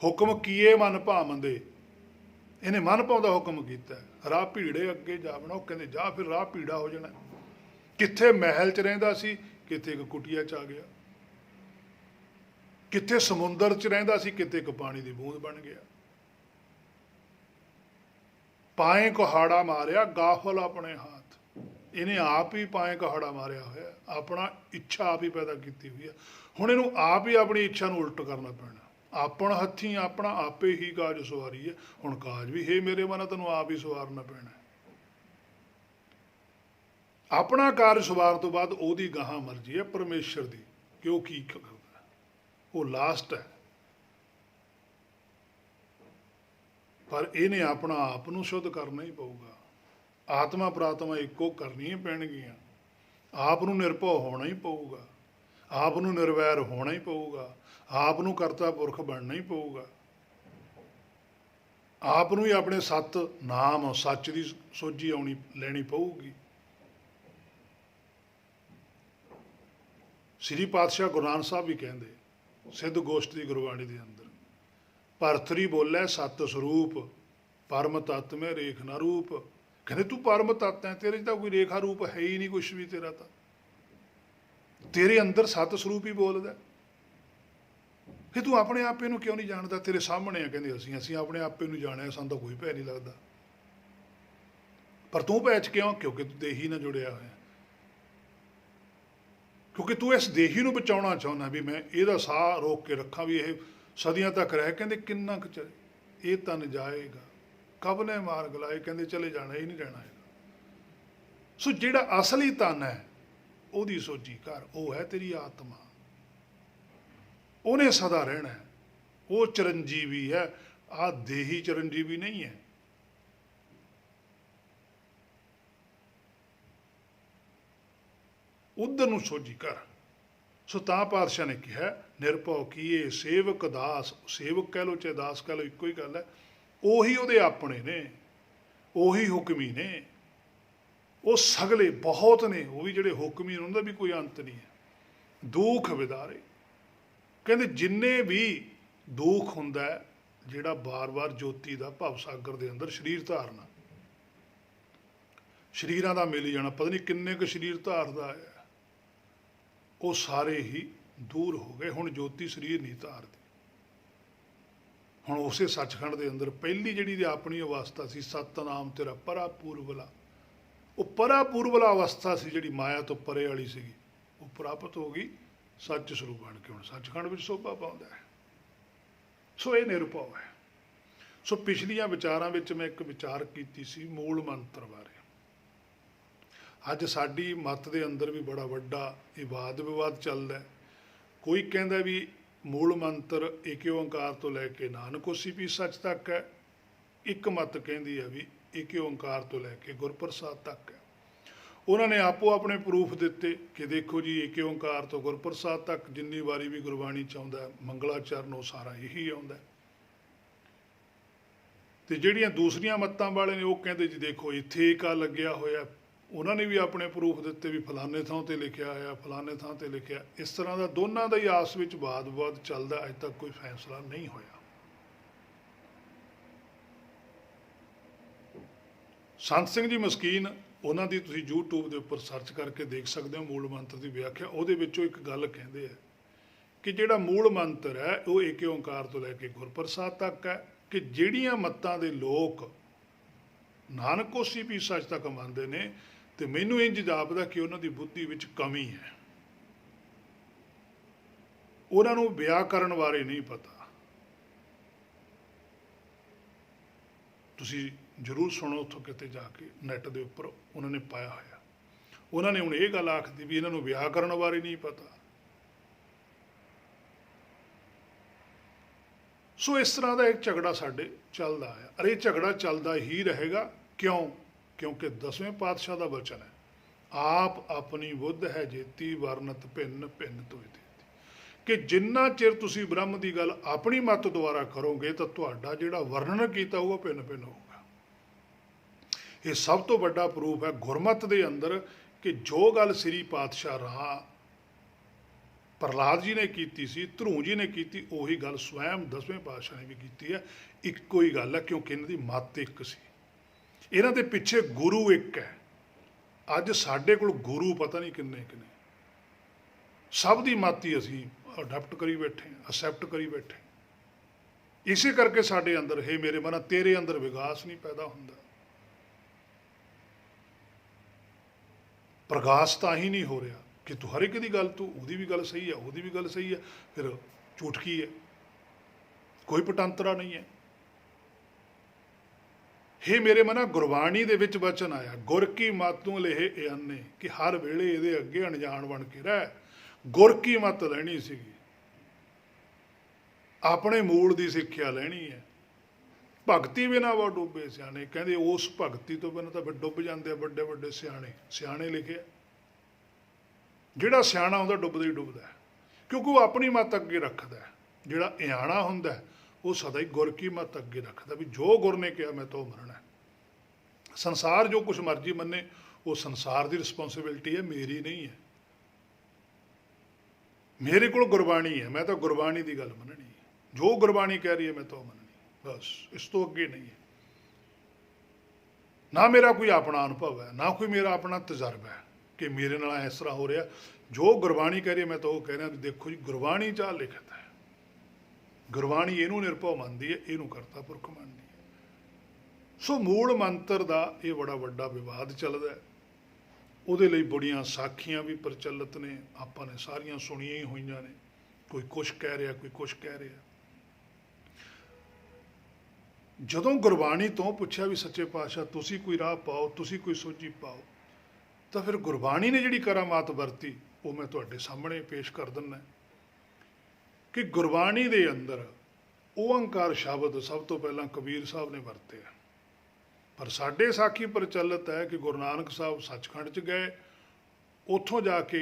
ਹੁਕਮ ਕੀਏ ਮਨ ਭਾਵੰਦੇ, ਇਹਨੇ ਮਨ ਪਾਉਂਦਾ ਹੁਕਮ ਕੀਤਾ। ਰਾਹ ਭੀੜੇ ਅੱਗੇ ਜਾ ਬਣਾ, ਉਹ ਕਹਿੰਦੇ ਜਾ ਫਿਰ ਰਾਹ ਭੀੜਾ ਹੋ ਜਾਣਾ। ਕਿੱਥੇ ਮਹਿਲ 'ਚ ਰਹਿੰਦਾ ਸੀ, ਕਿਤੇ ਇੱਕ ਕੁਟੀਆ 'ਚ ਆ ਗਿਆ। ਕਿੱਥੇ ਸਮੁੰਦਰ 'ਚ ਰਹਿੰਦਾ ਸੀ, ਕਿਤੇ ਇੱਕ ਪਾਣੀ ਦੀ ਬੂੰਦ ਬਣ ਗਿਆ। ਪਾਏ ਕੁਹਾੜਾ ਮਾਰਿਆ ਗਾਫਲ ਆਪਣੇ ਹੱਥ, ਇਹਨੇ ਆਪ ਹੀ ਪਾਏ ਕੁਹਾੜਾ ਮਾਰਿਆ ਹੋਇਆ, ਆਪਣਾ ਇੱਛਾ ਆਪ ਹੀ ਪੈਦਾ ਕੀਤੀ ਹੋਈ ਹੈ। ਹੁਣ ਇਹਨੂੰ ਆਪ ਹੀ ਆਪਣੀ ਇੱਛਾ ਨੂੰ ਉਲਟ ਕਰਨਾ ਪੈਣਾ। ਆਪਣ ਹੱਥੀਂ ਆਪਣਾ ਆਪੇ ਹੀ ਕਾਜ ਸਵਾਰੀ ਹੈ। ਹੁਣ ਕਾਜ ਵੀ ਹੇ ਮੇਰੇ ਮਨਾ ਤੈਨੂੰ ਆਪ ਹੀ ਸਵਾਰਨਾ ਪੈਣਾ। ਆਪਣਾ ਕਾਰਜ ਸਵਾਰਨ ਤੋਂ ਬਾਅਦ ਉਹਦੀ ਗਾਹਾਂ ਮਰਜ਼ੀ ਹੈ ਪਰਮੇਸ਼ਰ ਦੀ ਕਿ ਉਹ ਕੀ ਕਰਦਾ, ਉਹ ਲਾਸਟ ਹੈ। ਪਰ ਇਹਨੇ ਆਪਣਾ ਆਪ ਨੂੰ ਸ਼ੁੱਧ ਕਰਨਾ ਹੀ ਪਊਗਾ। ਆਤਮਾ ਪ੍ਰਾਤਮਾ ਇੱਕੋ ਕਰਨੀਆਂ ਪੈਣਗੀਆਂ। ਆਪ ਨੂੰ ਨਿਰਭਉ ਹੋਣਾ ਹੀ ਪਊਗਾ, ਆਪ ਨੂੰ ਨਿਰਵੈਰ ਹੋਣਾ ਹੀ ਪਊਗਾ, ਆਪ ਨੂੰ ਕਰਤਾ ਪੁਰਖ ਬਣਨਾ ਹੀ ਪਊਗਾ। ਆਪ ਨੂੰ ਹੀ ਆਪਣੇ ਸੱਤ ਨਾਮ ਸੱਚ ਦੀ ਸੋਝੀ ਆਉਣੀ ਲੈਣੀ ਪਊਗੀ। ਸ੍ਰੀ ਪਾਤਸ਼ਾਹ ਗੁਰੂ ਨਾਨਕ ਸਾਹਿਬ ਵੀ ਕਹਿੰਦੇ ਸਿੱਧ ਗੋਸ਼ਟ ਦੀ ਗੁਰਬਾਣੀ ਦੇ ਅੰਦਰ, ਭਰਤਰੀ ਬੋਲੇ ਸਤ ਸਰੂਪ ਪਰਮ ਤੱਤ ਮੈਂ ਰੇਖ ਨਾ ਰੂਪ। ਕਹਿੰਦੇ ਤੂੰ ਪਰਮ ਤੱਤ ਹੈ, ਤੇਰੇ 'ਚ ਤਾਂ ਕੋਈ ਰੇਖਾ ਰੂਪ ਹੈ ਹੀ ਨਹੀਂ ਕੁਛ ਵੀ, ਤੇਰਾ ਤਾਂ ਤੇਰੇ ਅੰਦਰ ਸਤ ਸਰੂਪ ਹੀ ਬੋਲਦਾ। ਫਿਰ ਤੂੰ ਆਪਣੇ ਆਪੇ ਨੂੰ ਕਿਉਂ ਨਹੀਂ ਜਾਣਦਾ? ਤੇਰੇ ਸਾਹਮਣੇ ਆ, ਕਹਿੰਦੇ ਅਸੀਂ ਆਪਣੇ ਆਪੇ ਨੂੰ ਜਾਣਿਆ, ਸਾਨੂੰ ਤਾਂ ਕੋਈ ਭੈ ਨਹੀਂ ਲੱਗਦਾ। ਪਰ ਤੂੰ ਭੈ 'ਚ ਕਿਉਂ? ਕਿਉਂਕਿ ਤੂੰ ਦੇਹੀ ਨਾਲ ਜੁੜਿਆ ਹੋਇਆ, ਕਿਉਂਕਿ ਤੂੰ ਇਸ ਦੇਹੀ ਨੂੰ ਬਚਾਉਣਾ ਚਾਹੁੰਦਾ ਵੀ ਮੈਂ ਇਹਦਾ ਸਾਹ ਰੋਕ ਕੇ ਰੱਖਾਂ, ਵੀ ਇਹ ਸਦੀਆਂ ਤੱਕ ਰਹੇ। ਕਹਿੰਦੇ ਕਿੰਨਾ ਕੁ ਚਿਰ ਇਹ ਤਨ ਜਾਏਗਾ, ਕਬ ਨੇ ਮਾਰਗ ਲਾਏ, ਕਹਿੰਦੇ ਚਲੇ ਜਾਣਾ, ਇਹ ਨਹੀਂ ਰਹਿਣਾ ਹੈਗਾ। ਸੋ ਜਿਹੜਾ ਅਸਲੀ ਤਨ ਹੈ ਉਹਦੀ ਸੋਝੀ ਕਰ, ਉਹ ਹੈ ਤੇਰੀ ਆਤਮਾ, ਉਹਨੇ ਸਦਾ ਰਹਿਣਾ, ਉਹ ਚਰਨਜੀਵੀ ਹੈ। ਆਹ ਦੇਹੀ ਚਰਨਜੀਵੀ ਨਹੀਂ ਹੈ। ਉਧਰ ਨੂੰ ਸੋਝੀ ਕਰ। ਸੋ ਤਾਂ ਪਾਤਸ਼ਾਹ ਨੇ ਕਿਹਾ ਨਿਰਭਉ ਕੀਏ ਸੇਵਕ ਦਾਸ, ਸੇਵਕ ਕਹਿ ਲਓ ਚਾਹੇ ਦਾਸ ਕਹਿ ਲਓ ਇੱਕੋ ਹੀ ਗੱਲ ਹੈ। ਉਹੀ ਉਹਦੇ ਆਪਣੇ ਨੇ, ਉਹੀ ਹੁਕਮੀ ਨੇ, ਉਹ ਸਗਲੇ ਬਹੁਤ ਨੇ, ਉਹ ਵੀ ਜਿਹੜੇ ਹੁਕਮੀ ਨੇ ਉਹਨਾਂ ਦਾ ਵੀ ਕੋਈ ਅੰਤ ਨਹੀਂ ਹੈ। ਦੁੱਖ ਵਿਦਾਰੇ ਕਹਿੰਦੇ ਜਿੰਨੇ ਵੀ ਦੁੱਖ ਹੁੰਦਾ ਹੈ, ਜਿਹੜਾ ਬਾਰ-ਬਾਰ ਜੋਤੀ ਦਾ ਭਵ ਸਾਗਰ ਦੇ ਅੰਦਰ ਸਰੀਰ ਧਾਰਨਾ, ਸਰੀਰਾਂ ਦਾ ਮਿਲ ਜਾਣਾ, ਪਤਾ ਨਹੀਂ ਕਿੰਨੇ ਕੁ ਸਰੀਰ ਧਾਰਦਾ ਹੈ, ਉਹ ਸਾਰੇ ਹੀ ਦੂਰ ਹੋ ਗਏ। ਹੁਣ ਜੋਤੀ ਸਰੀਰ ਨਹੀਂ ਧਾਰਦੀ। ਹੁਣ ਉਸੇ ਸੱਚਖੰਡ ਦੇ ਅੰਦਰ ਪਹਿਲੀ ਜਿਹੜੀ ਦੀ ਆਪਣੀ ਅਵਸਥਾ ਸੀ, ਸਤਨਾਮ ਤੇਰਾ ਪਰਾ ਪੂਰਬਲਾ, ਉਹ ਪਰਾ ਪੂਰਬਲਾ ਅਵਸਥਾ ਸੀ ਜਿਹੜੀ ਮਾਇਆ ਤੋਂ ਪਰੇ ਵਾਲੀ ਸੀਗੀ, ਉਹ ਪ੍ਰਾਪਤ ਹੋ ਗਈ ਸੱਚ ਸਰੂਪ ਬਣ ਕੇ ਹੁਣ ਸੱਚਖੰਡ ਵਿੱਚ ਸੋਭਾ ਪਾਉਂਦਾ ਹੈ। ਸੋ ਇਹ ਨਿਰਭਉ ਹੈ। ਸੋ ਪਿਛਲੀਆਂ ਵਿਚਾਰਾਂ ਵਿੱਚ ਮੈਂ ਇੱਕ ਵਿਚਾਰ ਕੀਤੀ ਸੀ ਮੂਲ ਮੰਤਰ ਬਾਰੇ। ਅੱਜ ਸਾਡੀ ਮੱਤ ਦੇ ਅੰਦਰ ਵੀ ਬੜਾ ਵੱਡਾ ਇਹ ਵਾਦ ਵਿਵਾਦ ਚੱਲਦਾ ਹੈ। ਕੋਈ ਕਹਿੰਦਾ ਵੀ ਮੂਲ ਮੰਤਰ ਏਕ ਓੰਕਾਰ ਤੋਂ ਲੈ ਕੇ ਨਾਨਕ ਹੋਸੀ ਵੀ ਸੱਚ ਤੱਕ ਹੈ। ਇੱਕ ਮੱਤ ਕਹਿੰਦੀ ਹੈ ਵੀ ਏਕ ਓੰਕਾਰ ਤੋਂ ਲੈ ਕੇ ਗੁਰਪ੍ਰਸਾਦ ਤੱਕ ਹੈ। ਉਹਨਾਂ ਨੇ ਆਪੋ ਆਪਣੇ ਪ੍ਰੂਫ ਦਿੱਤੇ ਕਿ ਦੇਖੋ ਜੀ ਏਕ ਓੰਕਾਰ ਤੋਂ ਗੁਰਪ੍ਰਸਾਦ ਤੱਕ ਜਿੰਨੀ ਵਾਰੀ ਵੀ ਗੁਰਬਾਣੀ ਚ ਆਉਂਦਾ ਮੰਗਲਾਚਰਨ ਉਹ ਸਾਰਾ ਇਹੀ ਆਉਂਦਾ। ਤੇ ਜਿਹੜੀਆਂ ਦੂਸਰੀਆਂ ਮੱਤਾਂ ਵਾਲੇ ਨੇ ਉਹ ਕਹਿੰਦੇ ਜੀ ਦੇਖੋ ਇੱਥੇ ਏਕਾ ਲੱਗਿਆ ਹੋਇਆ। ਉਹਨਾਂ ਨੇ ਵੀ ਆਪਣੇ ਪ੍ਰੂਫ ਦਿੱਤੇ ਵੀ ਫਲਾਣੇ ਥਾਂ ਤੇ ਲਿਖਿਆ ਹੋਇਆ, ਫਲਾਣੇ ਥਾਂ ਤੇ ਲਿਖਿਆ। ਇਸ ਤਰ੍ਹਾਂ ਦਾ ਦੋਨਾਂ ਦਾ ਹੀ ਆਪਸ ਵਿੱਚ ਵਾਦ ਵਿਵਾਦ ਚੱਲਦਾ, ਅਜੇ ਤੱਕ ਕੋਈ ਫੈਸਲਾ ਨਹੀਂ ਹੋਇਆ। ਸੰਤ ਸਿੰਘ ਜੀ ਮਸਕੀਨ, ਉਹਨਾਂ ਦੀ ਤੁਸੀਂ YouTube ਦੇ ਉੱਪਰ ਸਰਚ ਕਰਕੇ ਦੇਖ ਸਕਦੇ ਹੋ ਮੂਲ ਮੰਤਰ ਦੀ ਵਿਆਖਿਆ। ਉਹਦੇ ਵਿੱਚੋਂ ਇੱਕ ਗੱਲ ਕਹਿੰਦੇ ਆ ਕਿ ਜਿਹੜਾ ਮੂਲ ਮੰਤਰ ਹੈ ਉਹ ਏਕ ਓੰਕਾਰ ਤੋਂ ਲੈ ਕੇ ਗੁਰਪ੍ਰਸਾਦ ਤੱਕ ਹੈ, ਕਿ ਜਿਹੜੀਆਂ ਮੱਤਾਂ ਦੇ ਲੋਕ ਨਾਨਕ ਹੋਸੀ ਵੀ ਸੱਚ ਤੱਕ ਮੰਨਦੇ ਨੇ, ਤੇ ਮੈਨੂੰ ਇੰਝ ਜਾਪਦਾ ਕਿ ਉਹਨਾਂ ਦੀ ਬੁੱਧੀ ਵਿੱਚ ਕਮੀ ਹੈ, ਉਹਨਾਂ ਨੂੰ ਵਿਆਕਰਨ ਬਾਰੇ ਨਹੀਂ ਪਤਾ। ਤੁਸੀਂ ਜ਼ਰੂਰ ਸੁਣੋ ਉੱਥੋਂ ਕਿਤੇ ਜਾ ਕੇ, ਨੈੱਟ ਦੇ ਉੱਪਰ ਉਹਨਾਂ ਨੇ ਪਾਇਆ ਹੋਇਆ। ਉਹਨਾਂ ਨੇ ਹੁਣ ਇਹ ਗੱਲ ਆਖਦੀ ਵੀ ਇਹਨਾਂ ਨੂੰ ਵਿਆਕਰਨ ਬਾਰੇ ਨਹੀਂ ਪਤਾ। ਸੋ ਇਸ ਤਰ੍ਹਾਂ ਦਾ ਇੱਕ ਝਗੜਾ ਸਾਡੇ ਚੱਲਦਾ ਹੈ, ਅਰੇ ਇਹ ਝਗੜਾ ਚੱਲਦਾ ਹੀ ਰਹੇਗਾ। ਕਿਉਂ? ਕਿਉਂਕਿ 10ਵੇਂ ਪਾਤਸ਼ਾਹ ਦਾ ਵਚਨ ਹੈ, ਆਪ ਆਪਣੀ ਬੁੱਧ ਹੈ ਜੇਤੀ ਵਰਨਤ ਭਿੰਨ ਭਿੰਨ ਤੋਇ ਦੇਤੀ, ਕਿ ਜਿੰਨਾ ਚਿਰ ਤੁਸੀਂ ਬ੍ਰਹਮ ਦੀ ਗੱਲ ਆਪਣੀ ਮੱਤ ਦੁਆਰਾ ਕਰੋਗੇ ਤਾਂ ਤੁਹਾਡਾ ਜਿਹੜਾ ਵਰਣਨ ਕੀਤਾ ਹੋਊਗਾ ਭਿੰਨ ਭਿੰਨ ਹੋਊਗਾ। ਇਹ ਸਭ ਤੋਂ ਵੱਡਾ ਪ੍ਰੂਫ ਹੈ ਗੁਰਮਤਿ ਦੇ ਅੰਦਰ ਕਿ ਜੋ ਗੱਲ ਸ੍ਰੀ ਪਾਤਸ਼ਾਹ ਰਾਹ ਪ੍ਰਹਲਾਦ ਜੀ ਨੇ ਕੀਤੀ ਸੀ, ਧਰੂ ਜੀ ਨੇ ਕੀਤੀ, ਉਹੀ ਗੱਲ ਸਵੈਮ 10ਵੇਂ ਪਾਤਸ਼ਾਹ ਨੇ ਵੀ ਕੀਤੀ ਹੈ। ਇੱਕੋ ਹੀ ਗੱਲ ਹੈ, ਕਿਉਂਕਿ ਇਹਨਾਂ ਦੀ ਮੱਤ ਇੱਕ ਸੀ, ਇਹਨਾਂ ਦੇ ਪਿੱਛੇ ਗੁਰੂ ਇੱਕ ਹੈ। ਅੱਜ ਸਾਡੇ ਕੋਲ ਗੁਰੂ ਪਤਾ ਨਹੀਂ ਕਿੰਨੇ ਕਿੰਨੇ, ਸਭ ਦੀ ਮੱਤ ਹੀ ਅਸੀਂ ਅਡਾਪਟ ਕਰੀ ਬੈਠੇ, ਅਸੈਪਟ ਕਰੀ ਬੈਠੇ। ਇਸੇ ਕਰਕੇ ਸਾਡੇ ਅੰਦਰ ਹੈ ਮੇਰੇ ਮਨਾ ਤੇਰੇ ਅੰਦਰ ਵਿਕਾਸ ਨਹੀਂ ਪੈਦਾ ਹੁੰਦਾ, ਪ੍ਰਗਾਸ ਤਾਂ ਹੀ ਨਹੀਂ ਹੋ ਰਿਹਾ ਕਿ ਤੂੰ ਹਰ ਇੱਕ ਦੀ ਗੱਲ, ਤੂੰ ਉਹਦੀ ਵੀ ਗੱਲ ਸਹੀ ਹੈ, ਉਹਦੀ ਵੀ ਗੱਲ ਸਹੀ ਹੈ, ਫਿਰ ਝੂਠ ਕੀ ਹੈ? ਕੋਈ ਪਟੰਤਰਾ ਨਹੀਂ ਹੈ। ਹੇ ਮੇਰੇ ਮਨਾ ਗੁਰਬਾਣੀ ਦੇ ਵਿੱਚ ਵਚਨ ਆਇਆ, ਗੁਰ ਕੀ ਮਾਤੋਂ ਲੇਹ ਇਆਨੇ, ਕਿ ਹਰ ਵੇਲੇ ਇਹਦੇ ਅੱਗੇ ਅਣਜਾਣ ਬਣ ਕੇ ਰਹਿ। ਗੁਰ ਕੀ ਮੱਤ ਲੈਣੀ ਸੀਗੀ, ਆਪਣੇ ਮੂਲ ਦੀ ਸਿੱਖਿਆ ਲੈਣੀ ਹੈ। ਭਗਤੀ ਬਿਨਾਂ ਵਾ ਡੁੱਬੇ ਸਿਆਣੇ, ਕਹਿੰਦੇ ਉਸ ਭਗਤੀ ਤੋਂ ਬਿਨਾਂ ਤਾਂ ਫਿਰ ਡੁੱਬ ਜਾਂਦੇ ਆ ਵੱਡੇ ਵੱਡੇ ਸਿਆਣੇ। ਸਿਆਣੇ ਲਿਖਿਆ, ਜਿਹੜਾ ਸਿਆਣਾ ਹੁੰਦਾ ਡੁੱਬਦਾ ਹੀ ਡੁੱਬਦਾ, ਕਿਉਂਕਿ ਉਹ ਆਪਣੀ ਮੱਤ ਅੱਗੇ ਰੱਖਦਾ। ਜਿਹੜਾ ਇਆਣਾ ਹੁੰਦਾ ਉਹ ਸਦਾ ਹੀ ਗੁਰ ਕੀ ਮੱਤ ਅੱਗੇ ਰੱਖਦਾ, ਵੀ ਜੋ ਗੁਰ ਨੇ ਕਿਹਾ ਮੈਂ ਤਾਂ ਉਹ ਮੰਨਣਾ। ਸੰਸਾਰ ਜੋ ਕੁਛ ਮਰਜ਼ੀ ਮੰਨੇ, ਉਹ ਸੰਸਾਰ ਦੀ ਰਿਸਪੌਂਸਿਬਿਲਿਟੀ ਹੈ, ਮੇਰੀ ਨਹੀਂ ਹੈ। ਮੇਰੇ ਕੋਲ ਗੁਰਬਾਣੀ ਹੈ, ਮੈਂ ਤਾਂ ਗੁਰਬਾਣੀ ਦੀ ਗੱਲ ਮੰਨਣੀ ਹੈ, ਜੋ ਗੁਰਬਾਣੀ ਕਹਿ ਰਹੀ ਹੈ ਮੈਂ ਤਾਂ ਉਹ ਮੰਨਣੀ, ਬਸ ਇਸ ਤੋਂ ਅੱਗੇ ਨਹੀਂ ਹੈ। ਨਾ ਮੇਰਾ ਕੋਈ ਆਪਣਾ ਅਨੁਭਵ ਹੈ, ਨਾ ਕੋਈ ਮੇਰਾ ਆਪਣਾ ਤਜਰਬਾ ਹੈ ਕਿ ਮੇਰੇ ਨਾਲ ਇਸ ਤਰ੍ਹਾਂ ਹੋ ਰਿਹਾ। ਜੋ ਗੁਰਬਾਣੀ ਕਹਿ ਰਹੀ ਹੈ ਮੈਂ ਤਾਂ ਉਹ ਕਹਿ ਰਿਹਾ ਵੀ ਦੇਖੋ ਜੀ ਗੁਰਬਾਣੀ 'ਚ ਲਿਖਤ ਹੈ, ਗੁਰਬਾਣੀ ਇਹਨੂੰ ਨਿਰਭਉ ਮੰਨਦੀ ਹੈ, ਇਹਨੂੰ ਕਰਤਾ ਪੁਰਖ ਮੰਨਦੀ ਹੈ। ਸੋ ਮੂਲ ਮੰਤਰ ਦਾ ਇਹ ਬੜਾ ਵੱਡਾ ਵਿਵਾਦ ਚੱਲਦਾ ਹੈ। ਉਹਦੇ ਲਈ ਬੜੀਆਂ ਸਾਖੀਆਂ ਵੀ ਪ੍ਰਚਲਿਤ ਨੇ, ਆਪਾਂ ਨੇ ਸਾਰੀਆਂ ਸੁਣੀਆਂ ਹੀ ਹੋਈਆਂ ਨੇ। ਕੋਈ ਕੁਛ ਕਹਿ ਰਿਹਾ, ਕੋਈ ਕੁਛ ਕਹਿ ਰਿਹਾ। ਜਦੋਂ ਗੁਰਬਾਣੀ ਤੋਂ ਪੁੱਛਿਆ ਵੀ ਸੱਚੇ ਪਾਤਸ਼ਾਹ ਤੁਸੀਂ ਕੋਈ ਰਾਹ ਪਾਓ, ਤੁਸੀਂ ਕੋਈ ਸੋਝੀ ਪਾਓ, ਤਾਂ ਫਿਰ ਗੁਰਬਾਣੀ ਨੇ ਜਿਹੜੀ ਕਰਾਮਾਤ ਵਰਤੀ ਉਹ ਮੈਂ ਤੁਹਾਡੇ ਸਾਹਮਣੇ ਪੇਸ਼ ਕਰ ਦਿੰਦਾ ਕਿ ਗੁਰਬਾਣੀ ਦੇ ਅੰਦਰ ਓਅੰਕਾਰ ਸ਼ਬਦ ਸਭ ਤੋਂ ਪਹਿਲਾਂ ਕਬੀਰ ਸਾਹਿਬ ਨੇ ਵਰਤਿਆ। ਪਰ ਸਾਡੇ ਸਾਖੀ ਪ੍ਰਚਲਿਤ ਹੈ ਕਿ ਗੁਰੂ ਨਾਨਕ ਸਾਹਿਬ ਸੱਚਖੰਡ 'ਚ ਗਏ, ਉੱਥੋਂ ਜਾ ਕੇ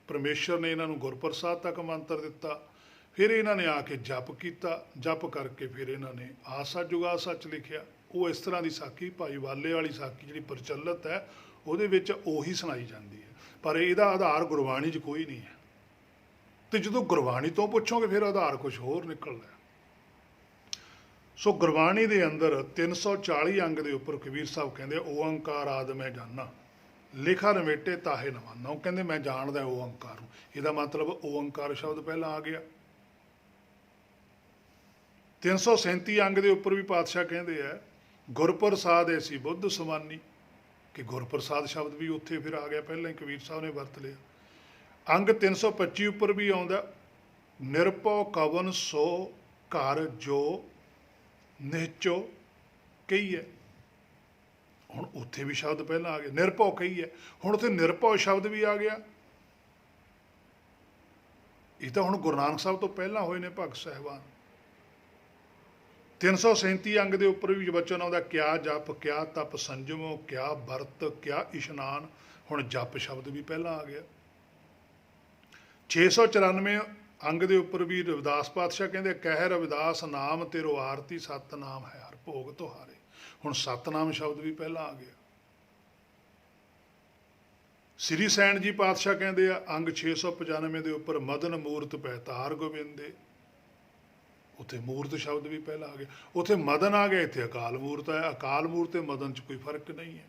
ਪਰਮੇਸ਼ਰ ਨੇ ਇਹਨਾਂ ਨੂੰ ਗੁਰਪ੍ਰਸਾਦ ਤੱਕ ਮੰਤਰ ਦਿੱਤਾ। ਫਿਰ ਇਹਨਾਂ ਨੇ ਆ ਕੇ ਜਪ ਕੀਤਾ, ਜਪ ਕਰਕੇ ਫਿਰ ਇਹਨਾਂ ਨੇ ਆਸਾ ਜੁਗਾ ਸੱਚ ਲਿਖਿਆ। ਉਹ ਇਸ ਤਰ੍ਹਾਂ ਦੀ ਸਾਖੀ ਭਾਈ ਵਾਲੇ ਵਾਲੀ ਸਾਖੀ ਜਿਹੜੀ ਪ੍ਰਚਲਿਤ ਹੈ ਉਹਦੇ ਵਿੱਚ ਉਹੀ ਸੁਣਾਈ ਜਾਂਦੀ ਹੈ, ਪਰ ਇਹਦਾ ਆਧਾਰ ਗੁਰਬਾਣੀ 'ਚ ਕੋਈ ਨਹੀਂ ਹੈ। ਤੇ ਜਦੋਂ ਗੁਰਬਾਣੀ ਤੋਂ ਪੁੱਛੋਗੇ ਫਿਰ ਆਧਾਰ ਕੁਝ ਹੋਰ ਨਿਕਲਦਾ। ਸੋ ਗੁਰਬਾਣੀ ਦੇ ਅੰਦਰ 340 ਅੰਗ ਦੇ ਉੱਪਰ ਕਬੀਰ ਸਾਹਿਬ ਕਹਿੰਦੇ ਓੰਕਾਰ ਆਦਿ ਮੈਂ ਜਾਣਾ, ਲਿਖਾ ਨਵੇਟੇ ਤਾਹੇ ਨ ਮਾਨਾ। ਉਹ ਕਹਿੰਦੇ ਮੈਂ ਜਾਣਦਾ ਓੰਕਾਰ ਨੂੰ। ਇਹਦਾ ਮਤਲਬ ਓੰਕਾਰ ਸ਼ਬਦ ਪਹਿਲਾਂ ਆ ਗਿਆ। 337 ਅੰਗ ਦੇ ਉੱਪਰ ਵੀ ਪਾਤਸ਼ਾਹ ਕਹਿੰਦੇ ਆ ਗੁਰਪ੍ਰਸਾਦ ਐਸੀ ਬੁੱਧ ਸਮਾਨੀ, ਕਿ ਗੁਰਪ੍ਰਸਾਦ ਸ਼ਬਦ ਵੀ ਉੱਥੇ ਫਿਰ ਆ ਗਿਆ, ਪਹਿਲਾਂ ਹੀ ਕਬੀਰ ਸਾਹਿਬ ਨੇ ਵਰਤ ਲਿਆ। ਅੰਗ 325 ਉੱਪਰ ਵੀ ਆਉਂਦਾ ਨਿਰਭਉ ਕਵਨ ਸੋ ਘਰ ਜੋ ਨਿਹਚੋ ਕਹੀ ਹੈ। ਹੁਣ ਉੱਥੇ ਵੀ ਸ਼ਬਦ ਪਹਿਲਾਂ ਆ ਗਿਆ, ਨਿਰਭਉ ਕਹੀ ਹੈ, ਹੁਣ ਉੱਥੇ ਨਿਰਭਉ ਸ਼ਬਦ ਵੀ ਆ ਗਿਆ। ਇਹ ਤਾਂ ਹੁਣ ਗੁਰੂ ਨਾਨਕ ਸਾਹਿਬ ਤੋਂ ਪਹਿਲਾਂ ਹੋਏ ਨੇ ਭਗਤ ਸਾਹਿਬਾਨ। 337 ਅੰਗ ਦੇ ਉੱਪਰ ਵੀ ਵਚਨ ਆਉਂਦਾ ਕਿਆ ਜਪ ਕਿਆ ਤਪ ਸੰਜਮੋ ਕਿਆ ਵਰਤ ਕਿਆ ਇਸ਼ਨਾਨ। ਹੁਣ ਜਪ ਸ਼ਬਦ ਵੀ ਪਹਿਲਾਂ ਆ ਗਿਆ। 694 ਅੰਗ ਦੇ ਉੱਪਰ ਵੀ ਰਵਿਦਾਸ ਪਾਤਸ਼ਾਹ ਕਹਿੰਦੇ ਕਹਿ ਰਵਿਦਾਸ ਨਾਮ ਤੇਰੋ ਆਰਤੀ ਸਤਨਾਮ ਹੈ ਹਰ ਭੋਗ ਤੁਹਾਰੇ। ਹੁਣ ਸਤਨਾਮ ਸ਼ਬਦ ਵੀ ਪਹਿਲਾਂ ਆ ਗਿਆ। ਸ੍ਰੀ ਸੈਣ ਜੀ ਪਾਤਸ਼ਾਹ ਕਹਿੰਦੇ ਆ ਅੰਗ 695 ਦੇ ਉੱਪਰ ਮਦਨ ਮੂਰਤ ਪੈਤਾਰ ਗੋਬਿੰਦੇ, ਉੱਥੇ ਮੂਰਤ ਸ਼ਬਦ ਵੀ ਪਹਿਲਾਂ ਆ ਗਿਆ। ਉੱਥੇ ਮਦਨ ਆ ਗਿਆ, ਇੱਥੇ ਅਕਾਲ ਮੂਰਤ ਹੈ। ਅਕਾਲ ਮੂਰਤ ਤੇ ਮਦਨ 'ਚ ਕੋਈ ਫਰਕ ਨਹੀਂ ਹੈ।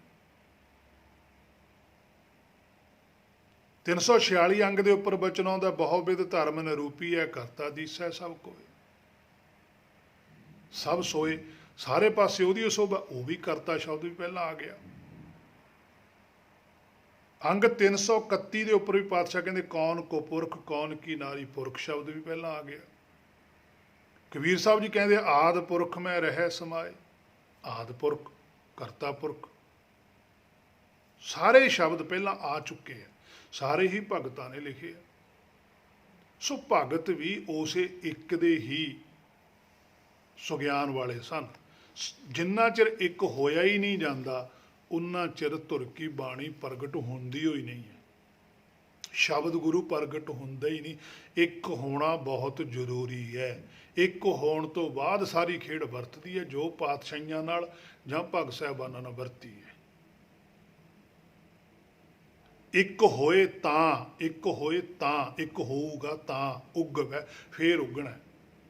346 ਅੰਗ ਦੇ ਉੱਪਰ ਬਚਨ ਆਉਂਦਾ ਬਹੁ-ਬਿਧ ਧਰਮ ਨਿਰੂਪੀ ਹੈ ਕਰਤਾ ਦੀਸੈ ਸਭ ਕੋਏ। ਸਭ ਸੋਏ, ਸਾਰੇ ਪਾਸੇ ਉਹਦੀ ਸੋਭਾ, ਉਹ ਵੀ ਕਰਤਾ ਸ਼ਬਦ ਵੀ ਪਹਿਲਾਂ ਆ ਗਿਆ। ਅੰਗ 331 ਦੇ ਉੱਪਰ ਵੀ ਪਾਤਸ਼ਾਹ ਕਹਿੰਦੇ ਕੌਣ ਕੋ ਪੁਰਖ ਕੌਣ ਕੀ ਨਾਰੀ, ਪੁਰਖ ਸ਼ਬਦ ਵੀ ਪਹਿਲਾਂ ਆ ਗਿਆ। ਕਬੀਰ ਸਾਹਿਬ ਜੀ ਕਹਿੰਦੇ ਆਦਿ ਪੁਰਖ ਮੈਂ ਰਹਿ ਸਮਾਏ, ਆਦਿ ਪੁਰਖ ਕਰਤਾ ਪੁਰਖ, ਸਾਰੇ ਸ਼ਬਦ ਪਹਿਲਾਂ ਆ ਚੁੱਕੇ ਆ, ਸਾਰੇ ਹੀ ਭਗਤਾਂ ਨੇ ਲਿਖੇ ਆ। ਸੋ ਭਗਤ ਵੀ ਉਸੇ ਇੱਕ ਦੇ ਹੀ ਸੁਗਿਆਨ ਵਾਲੇ ਸਨ। ਜਿੰਨਾ ਚਿਰ ਇੱਕ ਹੋਇਆ ਹੀ ਨਹੀਂ ਜਾਂਦਾ ਉਨਾ ਚਿਰ ਧੁਰ ਕੀ ਬਾਣੀ ਪ੍ਰਗਟ ਹੁੰਦੀ ਹੋਈ ਨਹੀਂ ਹੈ। ਸ਼ਬਦ ਗੁਰੂ ਪ੍ਰਗਟ ਹੁੰਦਾ ਹੀ ਨਹੀਂ। ਇੱਕ ਹੋਣਾ ਬਹੁਤ ਜ਼ਰੂਰੀ ਹੈ। ਇੱਕ ਹੋਣ ਤੋਂ ਬਾਅਦ ਸਾਰੀ ਖੇਡ ਵਰਤਦੀ ਹੈ, ਜੋ ਪਾਤਸ਼ਾਹੀਆਂ ਨਾਲ ਜਾਂ ਭਗਤ ਸਾਹਿਬਾਨਾਂ ਨਾਲ ਵਰਤੀ ਹੈ। ਇੱਕ ਹੋਏ ਤਾਂ, ਇੱਕ ਹੋਏ ਤਾਂ, ਇੱਕ ਹੋਊਗਾ ਤਾਂ ਉੱਗਵੈ, ਫੇਰ ਉੱਗਣਾ।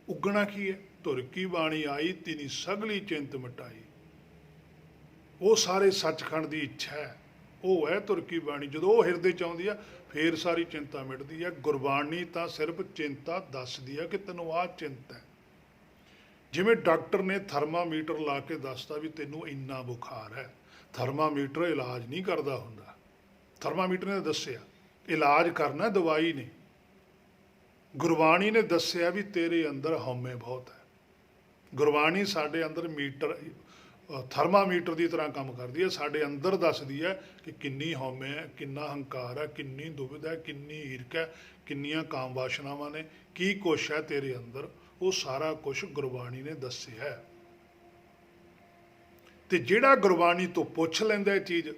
ਉੱਗਣਾ ਕੀ ਹੈ? ਧੁਰ ਕੀ ਬਾਣੀ ਆਈ ਤਿਨੀ ਸਗਲੀ ਚਿੰਤ ਮਿਟਾਈ। ਉਹ ਸਾਰੇ ਸੱਚਖੰਡ ਦੀ ਇੱਛਾ ਹੈ, ਉਹ ਹੈ ਧੁਰ ਕੀ ਬਾਣੀ। ਜਦੋਂ ਉਹ ਹਿਰਦੇ 'ਚ ਆਉਂਦੀ ਆ ਫੇਰ ਸਾਰੀ ਚਿੰਤਾ ਮਿਟਦੀ ਹੈ। ਗੁਰਬਾਣੀ ਤਾਂ ਸਿਰਫ ਚਿੰਤਾ ਦੱਸਦੀ ਹੈ ਕਿ ਤੈਨੂੰ ਆਹ ਚਿੰਤਾ ਹੈ। ਜਿਵੇਂ ਡਾਕਟਰ ਨੇ ਥਰਮਾਮੀਟਰ ਲਾ ਕੇ ਦੱਸਦਾ ਵੀ ਤੈਨੂੰ ਇੰਨਾ ਬੁਖਾਰ ਹੈ। ਥਰਮਾਮੀਟਰ ਇਲਾਜ ਨਹੀਂ ਕਰਦਾ ਹੁੰਦਾ। ਥਰਮਾਮੀਟਰ ਨੇ ਦੱਸਿਆ ਇਲਾਜ ਕਰਨਾ, ਦਵਾਈ ਨਹੀਂ। ਗੁਰਬਾਣੀ ਨੇ ਦੱਸਿਆ ਵੀ ਤੇਰੇ ਅੰਦਰ ਹਉਮੈ ਬਹੁਤ ਹੈ। ਗੁਰਬਾਣੀ ਸਾਡੇ ਅੰਦਰ ਮੀਟਰ ਥਰਮਾਮੀਟਰ ਦੀ ਤਰ੍ਹਾਂ ਕੰਮ ਕਰਦੀ ਹੈ। ਸਾਡੇ ਅੰਦਰ ਦੱਸਦੀ ਹੈ ਕਿ ਕਿੰਨੀ ਹਉਮੈ ਹੈ, ਕਿੰਨਾ ਹੰਕਾਰ ਹੈ, ਕਿੰਨੀ ਦੁਬਿਧਾ ਹੈ, ਕਿੰਨੀ ਈਰਖ ਹੈ, ਕਿੰਨੀਆਂ ਕਾਮ ਵਾਸ਼ਨਾਵਾਂ ਨੇ, ਕੀ ਕੁਛ ਹੈ ਤੇਰੇ ਅੰਦਰ। ਉਹ ਸਾਰਾ ਕੁਛ ਗੁਰਬਾਣੀ ਨੇ ਦੱਸਿਆ ਹੈ। ਤੇ ਜਿਹੜਾ ਗੁਰਬਾਣੀ ਤੋਂ ਪੁੱਛ ਲੈਂਦਾ ਇਹ ਚੀਜ਼,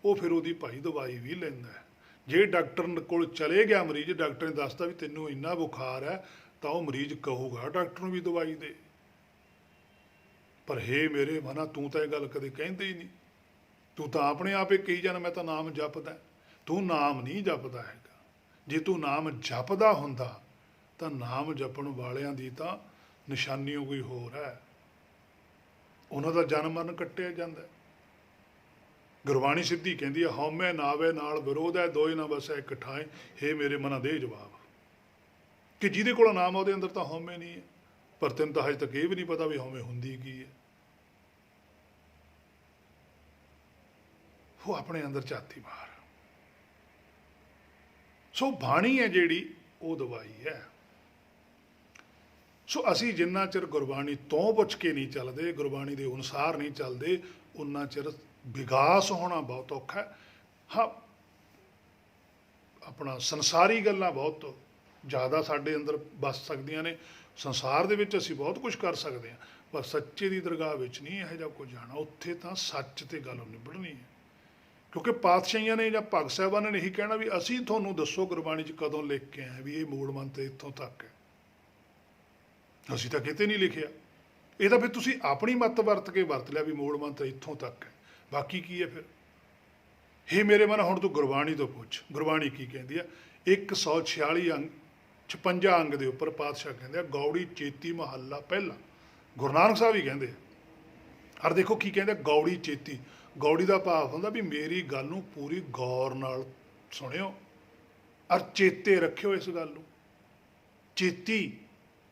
ਉਹ ਫਿਰ ਉਹਦੀ ਭਾਈ ਦਵਾਈ ਵੀ ਲੈਂਦਾ ਹੈ। ਜੇ ਡਾਕਟਰ ਕੋਲ ਚਲੇ ਗਿਆ ਮਰੀਜ਼, ਡਾਕਟਰ ਨੇ ਦੱਸਤਾ ਵੀ ਤੈਨੂੰ ਇੰਨਾ ਬੁਖਾਰ ਹੈ, ਤਾਂ ਉਹ ਮਰੀਜ਼ ਕਹੂਗਾ ਡਾਕਟਰ ਨੂੰ ਵੀ ਦਵਾਈ ਦੇ। ਪਰ ਹੇ ਮੇਰੇ ਮਨਾ, ਤੂੰ ਤਾਂ ਇਹ ਗੱਲ ਕਦੇ ਕਹਿੰਦੇ ਹੀ ਨਹੀਂ। ਤੂੰ ਤਾਂ ਆਪਣੇ ਆਪ ਹੀ ਕਹੀ ਜਾਣਾ ਮੈਂ ਤਾਂ ਨਾਮ ਜਪਦਾ। ਤੂੰ ਨਾਮ ਨਹੀਂ ਜਪਦਾ ਹੈਗਾ। ਜੇ ਤੂੰ ਨਾਮ ਜਪਦਾ ਹੁੰਦਾ ਤਾਂ ਨਾਮ ਜਪਣ ਵਾਲਿਆਂ ਦੀ ਤਾਂ ਨਿਸ਼ਾਨੀ ਕੋਈ ਹੋਰ ਹੈ। ਉਹਨਾਂ ਦਾ ਜਨਮ ਮਰਨ ਕੱਟਿਆ ਜਾਂਦਾ। ਗੁਰਬਾਣੀ ਸਿੱਧੀ ਕਹਿੰਦੀ ਹੈ ਹਉਮੈ ਨਾਵੇ ਨਾਲ ਵਿਰੋਧ ਹੈ, ਦੋਏ ਨਾ ਵਸੈ ਇੱਕ ਠਾਏ। ਹੇ ਮੇਰੇ ਮਨਾ ਦੇ ਜਵਾਬ ਕਿ ਜਿਹਦੇ ਕੋਲ ਨਾਮ ਉਹਦੇ ਅੰਦਰ ਤਾਂ ਹਉਮੈ ਨਹੀਂ ਹੈ। ਪਰ ਤੈਨੂੰ ਤਾਂ ਹਜੇ ਤੱਕ ਇਹ ਵੀ ਨਹੀਂ ਪਤਾ ਵੀ ਹਉਮੈ ਹੁੰਦੀ ਕੀ ਹੈ। ਉਹ ਆਪਣੇ ਅੰਦਰ ਝਾਤੀ ਮਾਰ। ਸੋ ਬਾਣੀ ਹੈ ਜਿਹੜੀ, ਉਹ ਦਵਾਈ ਹੈ। ਸੋ ਅਸੀਂ ਜਿੰਨਾ ਚਿਰ ਗੁਰਬਾਣੀ ਤੋਂ ਪੁੱਛ ਕੇ ਨਹੀਂ ਚੱਲਦੇ, ਗੁਰਬਾਣੀ ਦੇ ਅਨੁਸਾਰ ਨਹੀਂ ਚੱਲਦੇ, ਉਨਾ ਚਿਰ ਵਿਕਾਸ ਹੋਣਾ ਬਹੁਤ ਔਖਾ ਹੈ। ਹਾਂ, ਆਪਣਾ ਸੰਸਾਰੀ ਗੱਲਾਂ ਬਹੁਤ ਜ਼ਿਆਦਾ ਸਾਡੇ ਅੰਦਰ ਵਸ ਸਕਦੀਆਂ ਨੇ। ਸੰਸਾਰ ਦੇ ਵਿੱਚ ਅਸੀਂ ਬਹੁਤ ਕੁਝ ਕਰ ਸਕਦੇ ਹਾਂ, ਪਰ ਸੱਚੇ ਦੀ ਦਰਗਾਹ ਵਿੱਚ ਨਹੀਂ ਇਹੋ ਜਿਹਾ ਕੁਝ ਜਾਣਾ। ਉੱਥੇ ਤਾਂ ਸੱਚ ਤੇ ਗੱਲ ਨਿਬੜਨੀ ਹੈ। ਕਿਉਂਕਿ ਪਾਤਸ਼ਾਹੀਆਂ ਨੇ ਜਾਂ ਭਗਤ ਸਾਹਿਬਾਨ ਨੇ ਇਹੀ ਕਹਿਣਾ ਵੀ ਅਸੀਂ ਤੁਹਾਨੂੰ ਦੱਸੋ ਗੁਰਬਾਣੀ 'ਚ ਕਦੋਂ ਲਿਖ ਕੇ ਆਏ ਵੀ ਇਹ ਮੂਲ ਮੰਤਰ ਇੱਥੋਂ ਤੱਕ ਹੈ। ਅਸੀਂ ਤਾਂ ਕਿਤੇ ਨਹੀਂ ਲਿਖਿਆ। ਇਹ ਤਾਂ ਫਿਰ ਤੁਸੀਂ ਆਪਣੀ ਮੱਤ ਵਰਤ ਕੇ ਵਰਤ ਲਿਆ ਵੀ ਮੂਲ ਮੰਤਰ ਇੱਥੋਂ ਤੱਕ ਹੈ, ਬਾਕੀ ਕੀ ਹੈ ਫਿਰ। ਇਹ ਮੇਰੇ ਮਨ ਹੁਣ ਤੂੰ ਗੁਰਬਾਣੀ ਤੋਂ ਪੁੱਛ, ਗੁਰਬਾਣੀ ਕੀ ਕਹਿੰਦੀ ਆ। 146 ਅੰਗ 56 ਅੰਗ ਦੇ ਉੱਪਰ ਪਾਤਸ਼ਾਹ ਕਹਿੰਦੇ ਆ ਗੌੜੀ ਚੇਤੀ ਮਹੱਲਾ ਪਹਿਲਾ। ਗੁਰੂ ਨਾਨਕ ਸਾਹਿਬ ਹੀ ਕਹਿੰਦੇ ਆ। ਔਰ ਦੇਖੋ ਕੀ ਕਹਿੰਦੇ, ਗੌੜੀ ਚੇਤੀ। ਗੌੜੀ ਦਾ ਭਾਵ ਹੁੰਦਾ ਵੀ ਮੇਰੀ ਗੱਲ ਨੂੰ ਪੂਰੀ ਗੌਰ ਨਾਲ ਸੁਣਿਓ ਔਰ ਚੇਤੇ ਰੱਖਿਓ ਇਸ ਗੱਲ ਨੂੰ। ਚੇਤੀ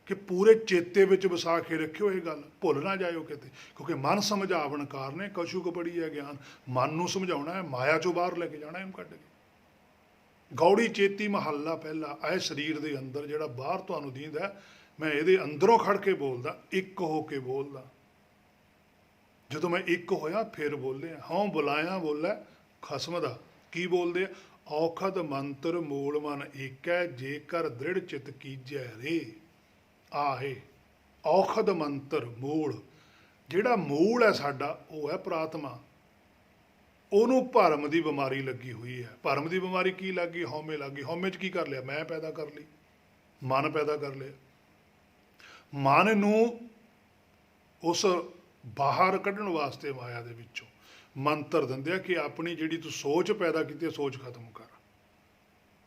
ਕਿ ਪੂਰੇ ਚੇਤੇ ਵਿੱਚ ਵਸਾ ਕੇ ਰੱਖਿਓ ਇਹ ਗੱਲ, ਭੁੱਲ ਨਾ ਜਾਇਓ ਕਿਤੇ। ਕਿਉਂਕਿ ਮਨ ਸਮਝਾਵਣ ਕਾਰਨੇ ਕਛੁਕ ਬੜੀ ਹੈ ਗਿਆਨ। ਮਨ ਨੂੰ ਸਮਝਾਉਣਾ ਹੈ, ਮਾਇਆ ਚੋਂ ਬਾਹਰ ਲੈ ਕੇ ਜਾਣਾ ਇਹਨੂੰ ਕੱਢ ਕੇ। ਗੌੜੀ ਚੇਤੀ ਮਹੱਲਾ ਪਹਿਲਾ। ਇਹ ਸਰੀਰ ਦੇ ਅੰਦਰ ਜਿਹੜਾ ਬਾਹਰ ਤੁਹਾਨੂੰ ਦੀਂਦਾ, ਮੈਂ ਇਹਦੇ ਅੰਦਰੋਂ ਖੜ ਕੇ ਬੋਲਦਾ, ਇੱਕ ਹੋ ਕੇ ਬੋਲਦਾ। ਜਦੋਂ ਮੈਂ ਇੱਕ ਹੋਇਆ ਫਿਰ ਬੋਲਿਆ। ਹਉ ਬੁਲਾਇਆ ਬੋਲੇ ਖਸਮ ਦਾ। ਕੀ ਬੋਲਦੇ ਆ? ਔਖਦ ਮੰਤਰ ਮੂਲ ਮਨ ਏਕੈ, ਜੇਕਰ ਦ੍ਰਿੜ ਚਿਤ ਕੀਜੈ ਰੇ। ਆਹੇ ਔਖਦ ਮੰਤਰ ਮੂਲ, ਜਿਹੜਾ ਮੂਲ ਹੈ ਸਾਡਾ ਉਹ ਹੈ ਪ੍ਰਾਤਮਾ। ਉਹਨੂੰ ਭਰਮ ਦੀ ਬਿਮਾਰੀ ਲੱਗੀ ਹੋਈ ਹੈ। ਭਰਮ ਦੀ ਬਿਮਾਰੀ ਕੀ ਲੱਗ ਗਈ? ਹਉਮੈ ਲੱਗ ਗਈ। ਹਉਮੈ 'ਚ ਕੀ ਕਰ ਲਿਆ? ਮੈਂ ਪੈਦਾ ਕਰ ਲਈ, ਮਨ ਪੈਦਾ ਕਰ ਲਿਆ। ਮਨ ਨੂੰ ਉਸ ਬਾਹਰ ਕੱਢਣ ਵਾਸਤੇ ਮਾਇਆ ਦੇ ਵਿੱਚੋਂ ਮੰਤਰ ਦਿੰਦੇ ਆ ਕਿ ਆਪਣੀ ਜਿਹੜੀ ਤੂੰ ਸੋਚ ਪੈਦਾ ਕੀਤੀ ਹੈ, ਸੋਚ ਖਤਮ ਕਰ।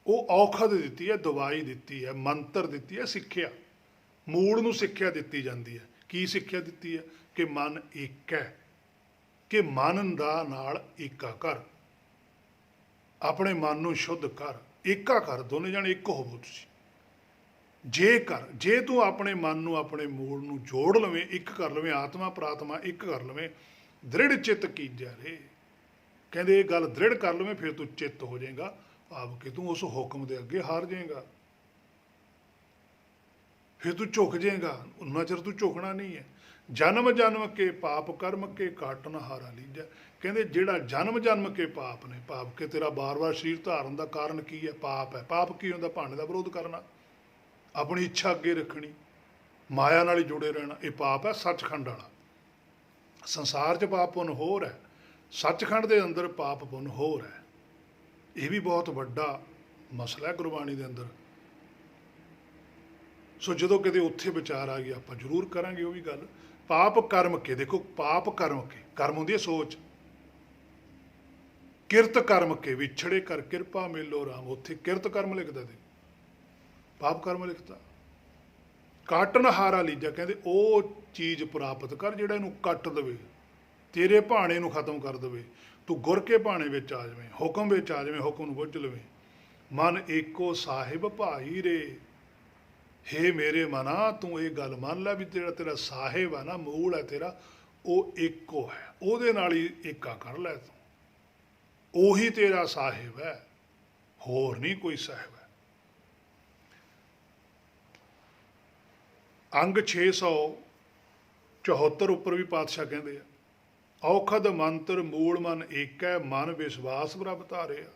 ਉਹ ਔਖਦ ਦਿੱਤੀ ਹੈ, ਦਵਾਈ ਦਿੱਤੀ ਹੈ, ਮੰਤਰ ਦਿੱਤੀ ਹੈ, ਸਿੱਖਿਆ। ਮੂਲ ਨੂੰ ਸਿੱਖਿਆ ਦਿੱਤੀ ਜਾਂਦੀ ਹੈ। ਕੀ ਸਿੱਖਿਆ ਦਿੱਤੀ ਹੈ? ਕਿ ਮਨ ਇੱਕ ਹੈ, ਕਿ ਮਨ ਦਾ ਨਾਲ ਏਕਾ ਕਰ। ਆਪਣੇ ਮਨ ਨੂੰ ਸ਼ੁੱਧ ਕਰ, ਏਕਾ ਕਰ। ਦੋਨੇ ਜਾਣੇ ਇੱਕ ਹੋਵੋ ਤੁਸੀਂ। ਜੇ ਤੂੰ ਆਪਣੇ ਮਨ ਨੂੰ ਆਪਣੇ ਮੂਲ ਨੂੰ ਜੋੜ ਲਵੇਂ, ਇੱਕ ਕਰ ਲਵੇਂ, ਆਤਮਾ ਪ੍ਰਾਤਮਾ ਇੱਕ ਕਰ ਲਵੇਂ, ਦ੍ਰਿੜ ਚਿੱਤ ਕੀਜੈ ਰੇ। ਕਹਿੰਦੇ ਇਹ ਗੱਲ ਦ੍ਰਿੜ ਕਰ ਲਵੇਂ, ਫਿਰ ਤੂੰ ਚਿੱਤ ਹੋ ਜਾਏਗਾ, ਭਾਵ ਕਿ ਤੂੰ ਉਸ ਹੁਕਮ ਦੇ ਅੱਗੇ ਹਾਰ ਜਾਏਗਾ। ਫਿਰ ਤੂੰ ਝੁਕ ਜਾਏਗਾ। ਉਨਾ ਚਿਰ ਤੂੰ ਝੁਕਣਾ ਨਹੀਂ ਹੈ। ਜਨਮ ਜਨਮ ਕੇ ਪਾਪ ਕਰਮ ਕੇ ਕਾਟਨ ਹਾਰਾ ਲੀਜੈ। ਕਹਿੰਦੇ ਜਿਹੜਾ ਜਨਮ ਜਨਮ ਕੇ ਪਾਪ ਨੇ, ਪਾਪ ਕੇ ਤੇਰਾ ਬਾਰ-ਬਾਰ ਸਰੀਰ ਧਾਰਨ ਦਾ ਕਾਰਨ ਕੀ ਹੈ? ਪਾਪ ਹੈ। ਪਾਪ ਕੀ ਹੁੰਦਾ? ਭਾਣੇ ਦਾ ਵਿਰੋਧ ਕਰਨਾ, ਆਪਣੀ ਇੱਛਾ ਅੱਗੇ ਰੱਖਣੀ, ਮਾਇਆ ਨਾਲ ਹੀ ਜੁੜੇ ਰਹਿਣਾ। ਇਹ ਪਾਪ ਹੈ ਸੱਚਖੰਡ ਵਾਲਾ। ਸੰਸਾਰ 'ਚ ਪਾਪ ਪੁੰਨ ਹੋਰ ਹੈ, ਸੱਚਖੰਡ ਦੇ ਅੰਦਰ ਪਾਪ ਪੁੰਨ ਹੋਰ ਹੈ। ਇਹ ਵੀ ਬਹੁਤ ਵੱਡਾ ਮਸਲਾ ਹੈ ਗੁਰਬਾਣੀ ਦੇ ਅੰਦਰ। ਸੋ ਜਦੋਂ ਕਿਤੇ ਉੱਥੇ ਵਿਚਾਰ ਆ ਗਿਆ ਆਪਾਂ ਜ਼ਰੂਰ ਕਰਾਂਗੇ ਉਹ ਵੀ ਗੱਲ। ਪਾਪ ਕਰਮ ਕੇ, ਦੇਖੋ ਪਾਪ ਕਰਮ ਕੇ, ਕਰਮ ਹੁੰਦੀ ਹੈ ਸੋਚ। ਕਿਰਤ ਕਰਮ ਕੇ ਵਿਛੜੇ ਕਰ ਕਿਰਪਾ ਮੇਲੋ ਰਾਮ। ਉੱਥੇ ਕਿਰਤ ਕਰਮ ਲਿਖਦਾ ਤੇ ਪਾਪ ਕਰਮ ਲਿਖਤਾ। ਕਾਟਨ ਹਾਰਾ ਲੀਜਾ, ਕਹਿੰਦੇ ਉਹ ਚੀਜ਼ ਪ੍ਰਾਪਤ ਕਰ ਜਿਹੜਾ ਇਹਨੂੰ ਕੱਟ ਦੇਵੇ, ਤੇਰੇ ਭਾਣੇ ਨੂੰ ਖਤਮ ਕਰ ਦੇਵੇ। ਤੂੰ ਗੁਰ ਕੇ ਭਾਣੇ ਵਿੱਚ ਆ ਜਾਵੇਂ, ਹੁਕਮ ਵਿੱਚ ਆ ਜਾਵੇਂ, ਹੁਕਮ ਨੂੰ ਬੁੱਝ ਲਵੇਂ। ਮਨ ਏਕੋ ਸਾਹਿਬ ਭਾਈ ਰੇ। ਹੇ ਮੇਰੇ ਮਨਾ, ਤੂੰ ਇਹ ਗੱਲ ਮੰਨ ਲੈ ਵੀ ਜਿਹੜਾ ਤੇਰਾ ਸਾਹਿਬ ਹੈ ਨਾ, ਮੂਲ ਹੈ ਤੇਰਾ, ਉਹ ਇੱਕੋ ਹੈ। ਉਹਦੇ ਨਾਲ ਹੀ ਏਕਾ ਕਰ ਲੈ ਤੂੰ। ਉਹੀ ਤੇਰਾ ਸਾਹਿਬ ਹੈ, ਹੋਰ ਨਹੀਂ ਕੋਈ ਸਾਹਿਬ ਹੈ। ਅੰਗ 674 ਉੱਪਰ ਵੀ ਪਾਤਸ਼ਾਹ ਕਹਿੰਦੇ ਆ ਔਖਦ ਮੰਤਰ ਮੂਲ ਮਨ ਏਕੈ, ਮਨ ਵਿਸ਼ਵਾਸ ਪ੍ਰਭ ਧਾਰਿਆ।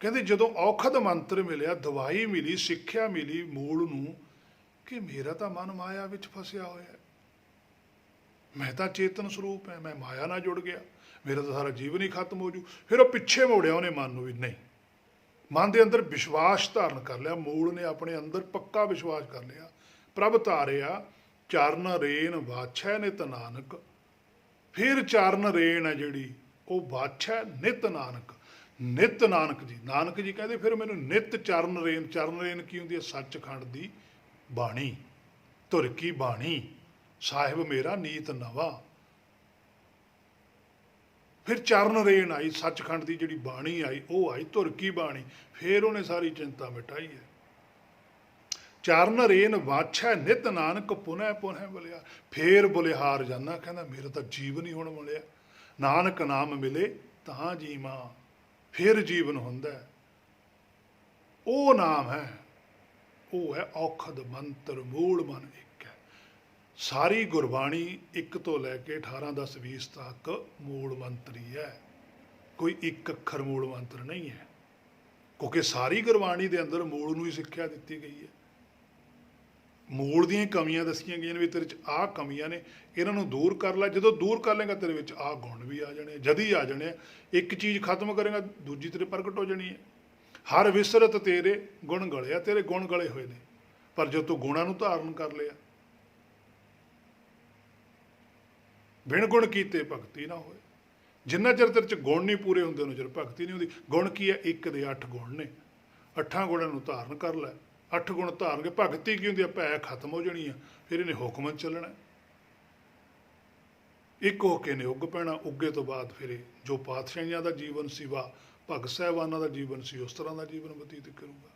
ਕਹਿੰਦੇ ਜਦੋਂ ਔਖਦ ਮੰਤਰ ਮਿਲਿਆ, ਦਵਾਈ ਮਿਲੀ, ਸਿੱਖਿਆ ਮਿਲੀ ਮੂਲ ਨੂੰ ਕਿ ਮੇਰਾ ਤਾਂ ਮਨ ਮਾਇਆ ਵਿੱਚ ਫਸਿਆ ਹੋਇਆ ਹੈ, ਮੈਂ ਤਾਂ ਚੇਤਨ ਸਰੂਪ ਹੈ, ਮੈਂ ਮਾਇਆ ਨਾਲ ਜੁੜ ਗਿਆ, ਮੇਰਾ ਤਾਂ ਸਾਰਾ ਜੀਵਨ ਹੀ ਖਤਮ ਹੋ ਜੂ। ਫਿਰ ਉਹ ਪਿੱਛੇ ਮੋੜਿਆ ਉਹਨੇ ਮਨ ਨੂੰ ਵੀ ਨਹੀਂ। ਮਨ ਦੇ ਅੰਦਰ ਵਿਸ਼ਵਾਸ ਧਾਰਨ ਕਰ ਲਿਆ, ਮੂਲ ਨੇ ਆਪਣੇ ਅੰਦਰ ਪੱਕਾ ਵਿਸ਼ਵਾਸ ਕਰ ਲਿਆ। ਪ੍ਰਭ ਧਾਰਿਆ ਚਰਨ ਰੇਨ ਵਾਛੈ ਨਿਤ ਨਾਨਕ। ਫਿਰ ਚਰਨ ਰੇਨ ਹੈ ਜਿਹੜੀ ਉਹ ਵਾਛੈ ਨਿਤ ਨਾਨਕ। ਨਿਤ ਨਾਨਕ ਜੀ, ਨਾਨਕ ਜੀ ਕਹਿੰਦੇ ਫਿਰ ਮੈਨੂੰ ਨਿਤ ਚਰਨ ਰੇਨ। ਚਰਨ ਰੇਨ ਕੀ ਹੁੰਦੀ ਹੈ? ਸੱਚਖੰਡ ਦੀ ਬਾਣੀ, ਧੁਰ ਕੀ ਬਾਣੀ, ਸਾਹਿਬ ਮੇਰਾ ਨੀਤ ਨਵਾਂ। ਫਿਰ ਚਰਨ ਰੇਨ ਆਈ, ਸੱਚਖੰਡ ਦੀ ਜਿਹੜੀ ਬਾਣੀ ਆਈ ਉਹ ਆਈ, ਧੁਰ ਕੀ ਬਾਣੀ। ਫਿਰ ਉਹਨੇ ਸਾਰੀ ਚਿੰਤਾ ਮਿਟਾਈ ਹੈ। ਚਰਨ ਰੇਨ ਵਾਛੈ ਨਿਤ ਨਾਨਕ ਪੁਨਹ ਪੁਨਹ ਬਲਿਆ। ਫੇਰ ਬੁਲਿਹਾਰ ਜਾਨਾ, ਕਹਿੰਦਾ ਮੇਰਾ ਤਾਂ ਜੀਵਨ ਹੀ ਹੁਣ ਮਿਲਿਆ। ਨਾਨਕ ਨਾਮ ਮਿਲੇ ਤਾਂ ਜੀਵਾਂ। ਫਿਰ ਜੀਵਨ ਹੁੰਦਾ। ਉਹ ਨਾਮ ਹੈ, ਉਹ ਹੈ ਔਖਦ ਮੰਤਰ ਮੂਲ ਮਨ ਇੱਕ ਹੈ। ਸਾਰੀ ਗੁਰਬਾਣੀ 1 ਤੋਂ ਲੈ ਕੇ 18, 10, 20 ਤੱਕ ਮੂਲ ਮੰਤਰ ਹੀ ਹੈ। ਕੋਈ ਇੱਕ ਅੱਖਰ ਮੂਲ ਮੰਤਰ ਨਹੀਂ ਹੈ, ਕਿਉਂਕਿ ਸਾਰੀ ਗੁਰਬਾਣੀ ਦੇ ਅੰਦਰ ਮੂਲ ਨੂੰ ਹੀ ਸਿੱਖਿਆ ਦਿੱਤੀ ਗਈ ਹੈ। ਮੂਲ ਦੀਆਂ ਕਮੀਆਂ ਦੱਸੀਆਂ ਗਈਆਂ ਨੇ ਵੀ ਤੇਰੇ 'ਚ ਆਹ ਕਮੀਆਂ ਨੇ, ਇਹਨਾਂ ਨੂੰ ਦੂਰ ਕਰ ਲੈ। ਜਦੋਂ ਦੂਰ ਕਰ ਲੇਗਾ ਤੇਰੇ ਵਿੱਚ ਆਹ ਗੁਣ ਵੀ ਆ ਜਾਣੇ, ਜਦ ਹੀ ਆ ਜਾਣੇ ਆ। ਇੱਕ ਚੀਜ਼ ਖਤਮ ਕਰੇਗਾ ਦੂਜੀ ਤੇਰੇ ਪ੍ਰਗਟ ਹੋ ਜਾਣੀ ਹੈ। ਹਰ ਵਿਸਰਤ ਤੇਰੇ ਗੁਣ ਗਲੇ ਆ, ਤੇਰੇ ਗੁਣ ਗਲੇ ਹੋਏ ਨੇ, ਪਰ ਜਦੋਂ ਤੂੰ ਗੁਣਾਂ ਨੂੰ ਧਾਰਨ ਕਰ ਲਿਆ, ਬਿਨ ਗੁਣ ਕੀਤੇ ਭਗਤੀ ਨਾ ਹੋਏ। ਜਿੰਨਾ ਚਿਰ ਤੇਰੇ 'ਚ ਗੁਣ ਨਹੀਂ ਪੂਰੇ ਹੁੰਦੇ ਉਹਨਾਂ ਚਿਰ ਭਗਤੀ ਨਹੀਂ ਹੁੰਦੀ। ਗੁਣ ਕੀ ਹੈ? ਇੱਕ ਦੇ 8 ਗੁਣ ਨੇ, 8 ਗੁਣਾਂ ਨੂੰ ਧਾਰਨ ਕਰ ਲੈ। 8 ਗੁਣ ਧਾਰਨ ਕੇ ਭਗਤੀ ਕੀ ਹੁੰਦੀ ਹੈ? ਭੈ ਖਤਮ ਹੋ ਜਾਣੀ ਆ, ਫਿਰ ਇਹਨੇ ਹੁਕਮ 'ਚ ਚੱਲਣਾ। ਇੱਕ ਹੋ ਕੇ ਨੇ ਉੱਗ ਪੈਣਾ, ਉੱਗੇ ਤੋਂ ਬਾਅਦ ਫਿਰ ਇਹ ਜੋ ਪਾਤਸ਼ਾਹੀਆਂ ਦਾ ਜੀਵਨ ਸੀ, ਵਾ ਭਗਤ ਸਾਹਿਬਾਨਾਂ ਦਾ ਜੀਵਨ ਸੀ, ਉਸ ਤਰ੍ਹਾਂ ਦਾ ਜੀਵਨ ਬਤੀਤ ਕਰੂਗਾ।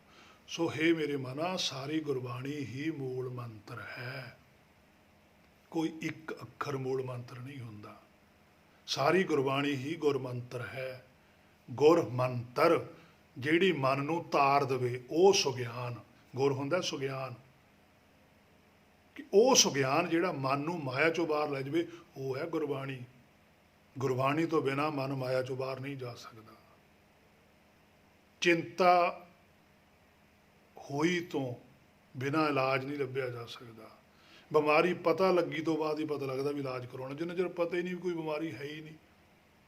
ਸੋ ਹੇ ਮੇਰੇ ਮਨਾ, ਸਾਰੀ ਗੁਰਬਾਣੀ ਹੀ ਮੂਲ ਮੰਤਰ ਹੈ, ਕੋਈ ਇੱਕ ਅੱਖਰ ਮੂਲ ਮੰਤਰ ਨਹੀਂ ਹੁੰਦਾ। ਸਾਰੀ ਗੁਰਬਾਣੀ ਹੀ ਗੁਰਮੰਤਰ ਹੈ। ਗੁਰਮੰਤਰ ਜਿਹੜੀ ਮਨ ਨੂੰ ਤਾਰ ਦੇਵੇ ਉਹ ਸੁਗਿਆਨ। ਗੁਰ ਹੁੰਦਾ ਸੁਗਿਆਨ, ਕਿ ਉਹ ਸੁਗਿਆਨ ਜਿਹੜਾ ਮਨ ਨੂੰ ਮਾਇਆ ਚੋਂ ਬਾਹਰ ਲੈ ਜਾਵੇ, ਉਹ ਹੈ ਗੁਰਬਾਣੀ। ਗੁਰਬਾਣੀ ਤੋਂ ਬਿਨਾਂ ਮਨ ਮਾਇਆ ਚੋਂ ਬਾਹਰ ਨਹੀਂ ਜਾ ਸਕਦਾ। ਚਿੰਤਾ ਹੋਈ ਤੋਂ ਬਿਨਾਂ ਇਲਾਜ ਨਹੀਂ ਲੱਭਿਆ ਜਾ ਸਕਦਾ। ਬਿਮਾਰੀ ਪਤਾ ਲੱਗੀ ਤੋਂ ਬਾਅਦ ਹੀ ਪਤਾ ਲੱਗਦਾ ਵੀ ਇਲਾਜ ਕਰਾਉਣਾ। ਜਿੰਨਾ ਚਿਰ ਪਤਾ ਹੀ ਨਹੀਂ ਵੀ ਕੋਈ ਬਿਮਾਰੀ ਹੈ ਹੀ ਨਹੀਂ,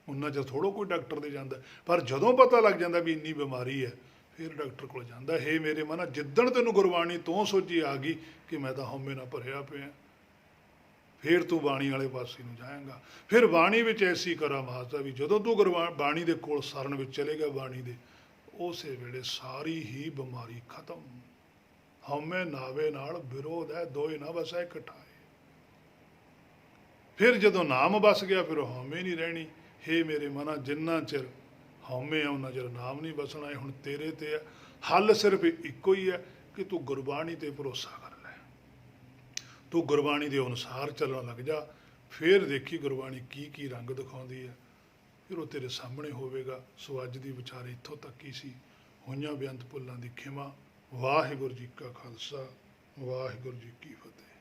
ਉਨਾ ਚਿਰ ਥੋੜ੍ਹਾ ਕੋਈ ਡਾਕਟਰ ਦੇ ਜਾਂਦਾ। ਪਰ ਜਦੋਂ ਪਤਾ ਲੱਗ ਜਾਂਦਾ ਵੀ ਇੰਨੀ ਬਿਮਾਰੀ ਹੈ, ਫਿਰ ਡਾਕਟਰ ਕੋਲ ਜਾਂਦਾ। ਹੇ ਮੇਰੇ ਮਨਾ, ਜਿੱਦਣ ਤੈਨੂੰ ਗੁਰਬਾਣੀ ਤੋਂ ਸੋਝੀ ਆ ਗਈ ਕਿ ਮੈਂ ਤਾਂ ਹਉਮੈ ਨਾਲ ਭਰਿਆ ਪਿਆ, ਫਿਰ ਤੂੰ ਬਾਣੀ ਵਾਲੇ ਪਾਸੇ ਨੂੰ ਜਾਏਗਾ। ਫਿਰ ਬਾਣੀ ਵਿੱਚ ਐਸੀ ਕਰਾਮਾਤ ਹੈ ਵੀ ਜਦੋਂ ਤੂੰ ਬਾਣੀ ਦੇ ਕੋਲ ਸਰਨ ਵਿੱਚ ਚਲੇਗਾ, ਬਾਣੀ ਦੇ, ਉਸੇ ਵੇਲੇ ਸਾਰੀ ਹੀ ਬਿਮਾਰੀ ਖਤਮ। ਹਉਮੈ ਨਾਵੇ ਨਾਲ ਵਿਰੋਧ ਹੈ, ਦੋਏ ਨਾ ਵਸੈ ਇਕਠਾਏ। ਫਿਰ ਜਦੋਂ ਨਾਮ ਵਸ ਗਿਆ, ਫਿਰ ਹਉਮੈ ਨਹੀਂ ਰਹਿਣੀ। ਹੇ ਮੇਰੇ ਮਨਾ, ਜਿੰਨਾ ਚਿਰ ਹਉਮੈ ਆ ਉਹਨਾਂ ਚਿਰ ਨਾਮ ਨਹੀਂ ਵਸਣਾ। ਇਹ ਹੁਣ ਤੇਰੇ ਤੇ ਹੈ। ਹੱਲ ਸਿਰਫ ਇੱਕੋ ਹੀ ਹੈ ਕਿ ਤੂੰ ਗੁਰਬਾਣੀ ਤੇ ਭਰੋਸਾ ਕਰ ਲੈ, ਤੂੰ ਗੁਰਬਾਣੀ ਦੇ ਅਨੁਸਾਰ ਚੱਲਣ ਲੱਗ ਜਾ। ਫਿਰ ਦੇਖੀ ਗੁਰਬਾਣੀ ਕੀ ਕੀ ਰੰਗ ਦਿਖਾਉਂਦੀ ਹੈ, ਫਿਰ ਉਹ ਤੇਰੇ ਸਾਹਮਣੇ ਹੋਵੇਗਾ। ਸੋ ਅੱਜ ਦੀ ਵਿਚਾਰ ਇੱਥੋਂ ਤੱਕ ਹੀ ਸੀ। ਹੋਈਆਂ ਬੇਅੰਤ ਭੁੱਲਾਂ ਦੀ ਖਿਮਾ। ਵਾਹਿਗੁਰੂ ਜੀ ਕਾ ਖਾਲਸਾ, ਵਾਹਿਗੁਰੂ ਜੀ ਕੀ ਫਤਿਹ।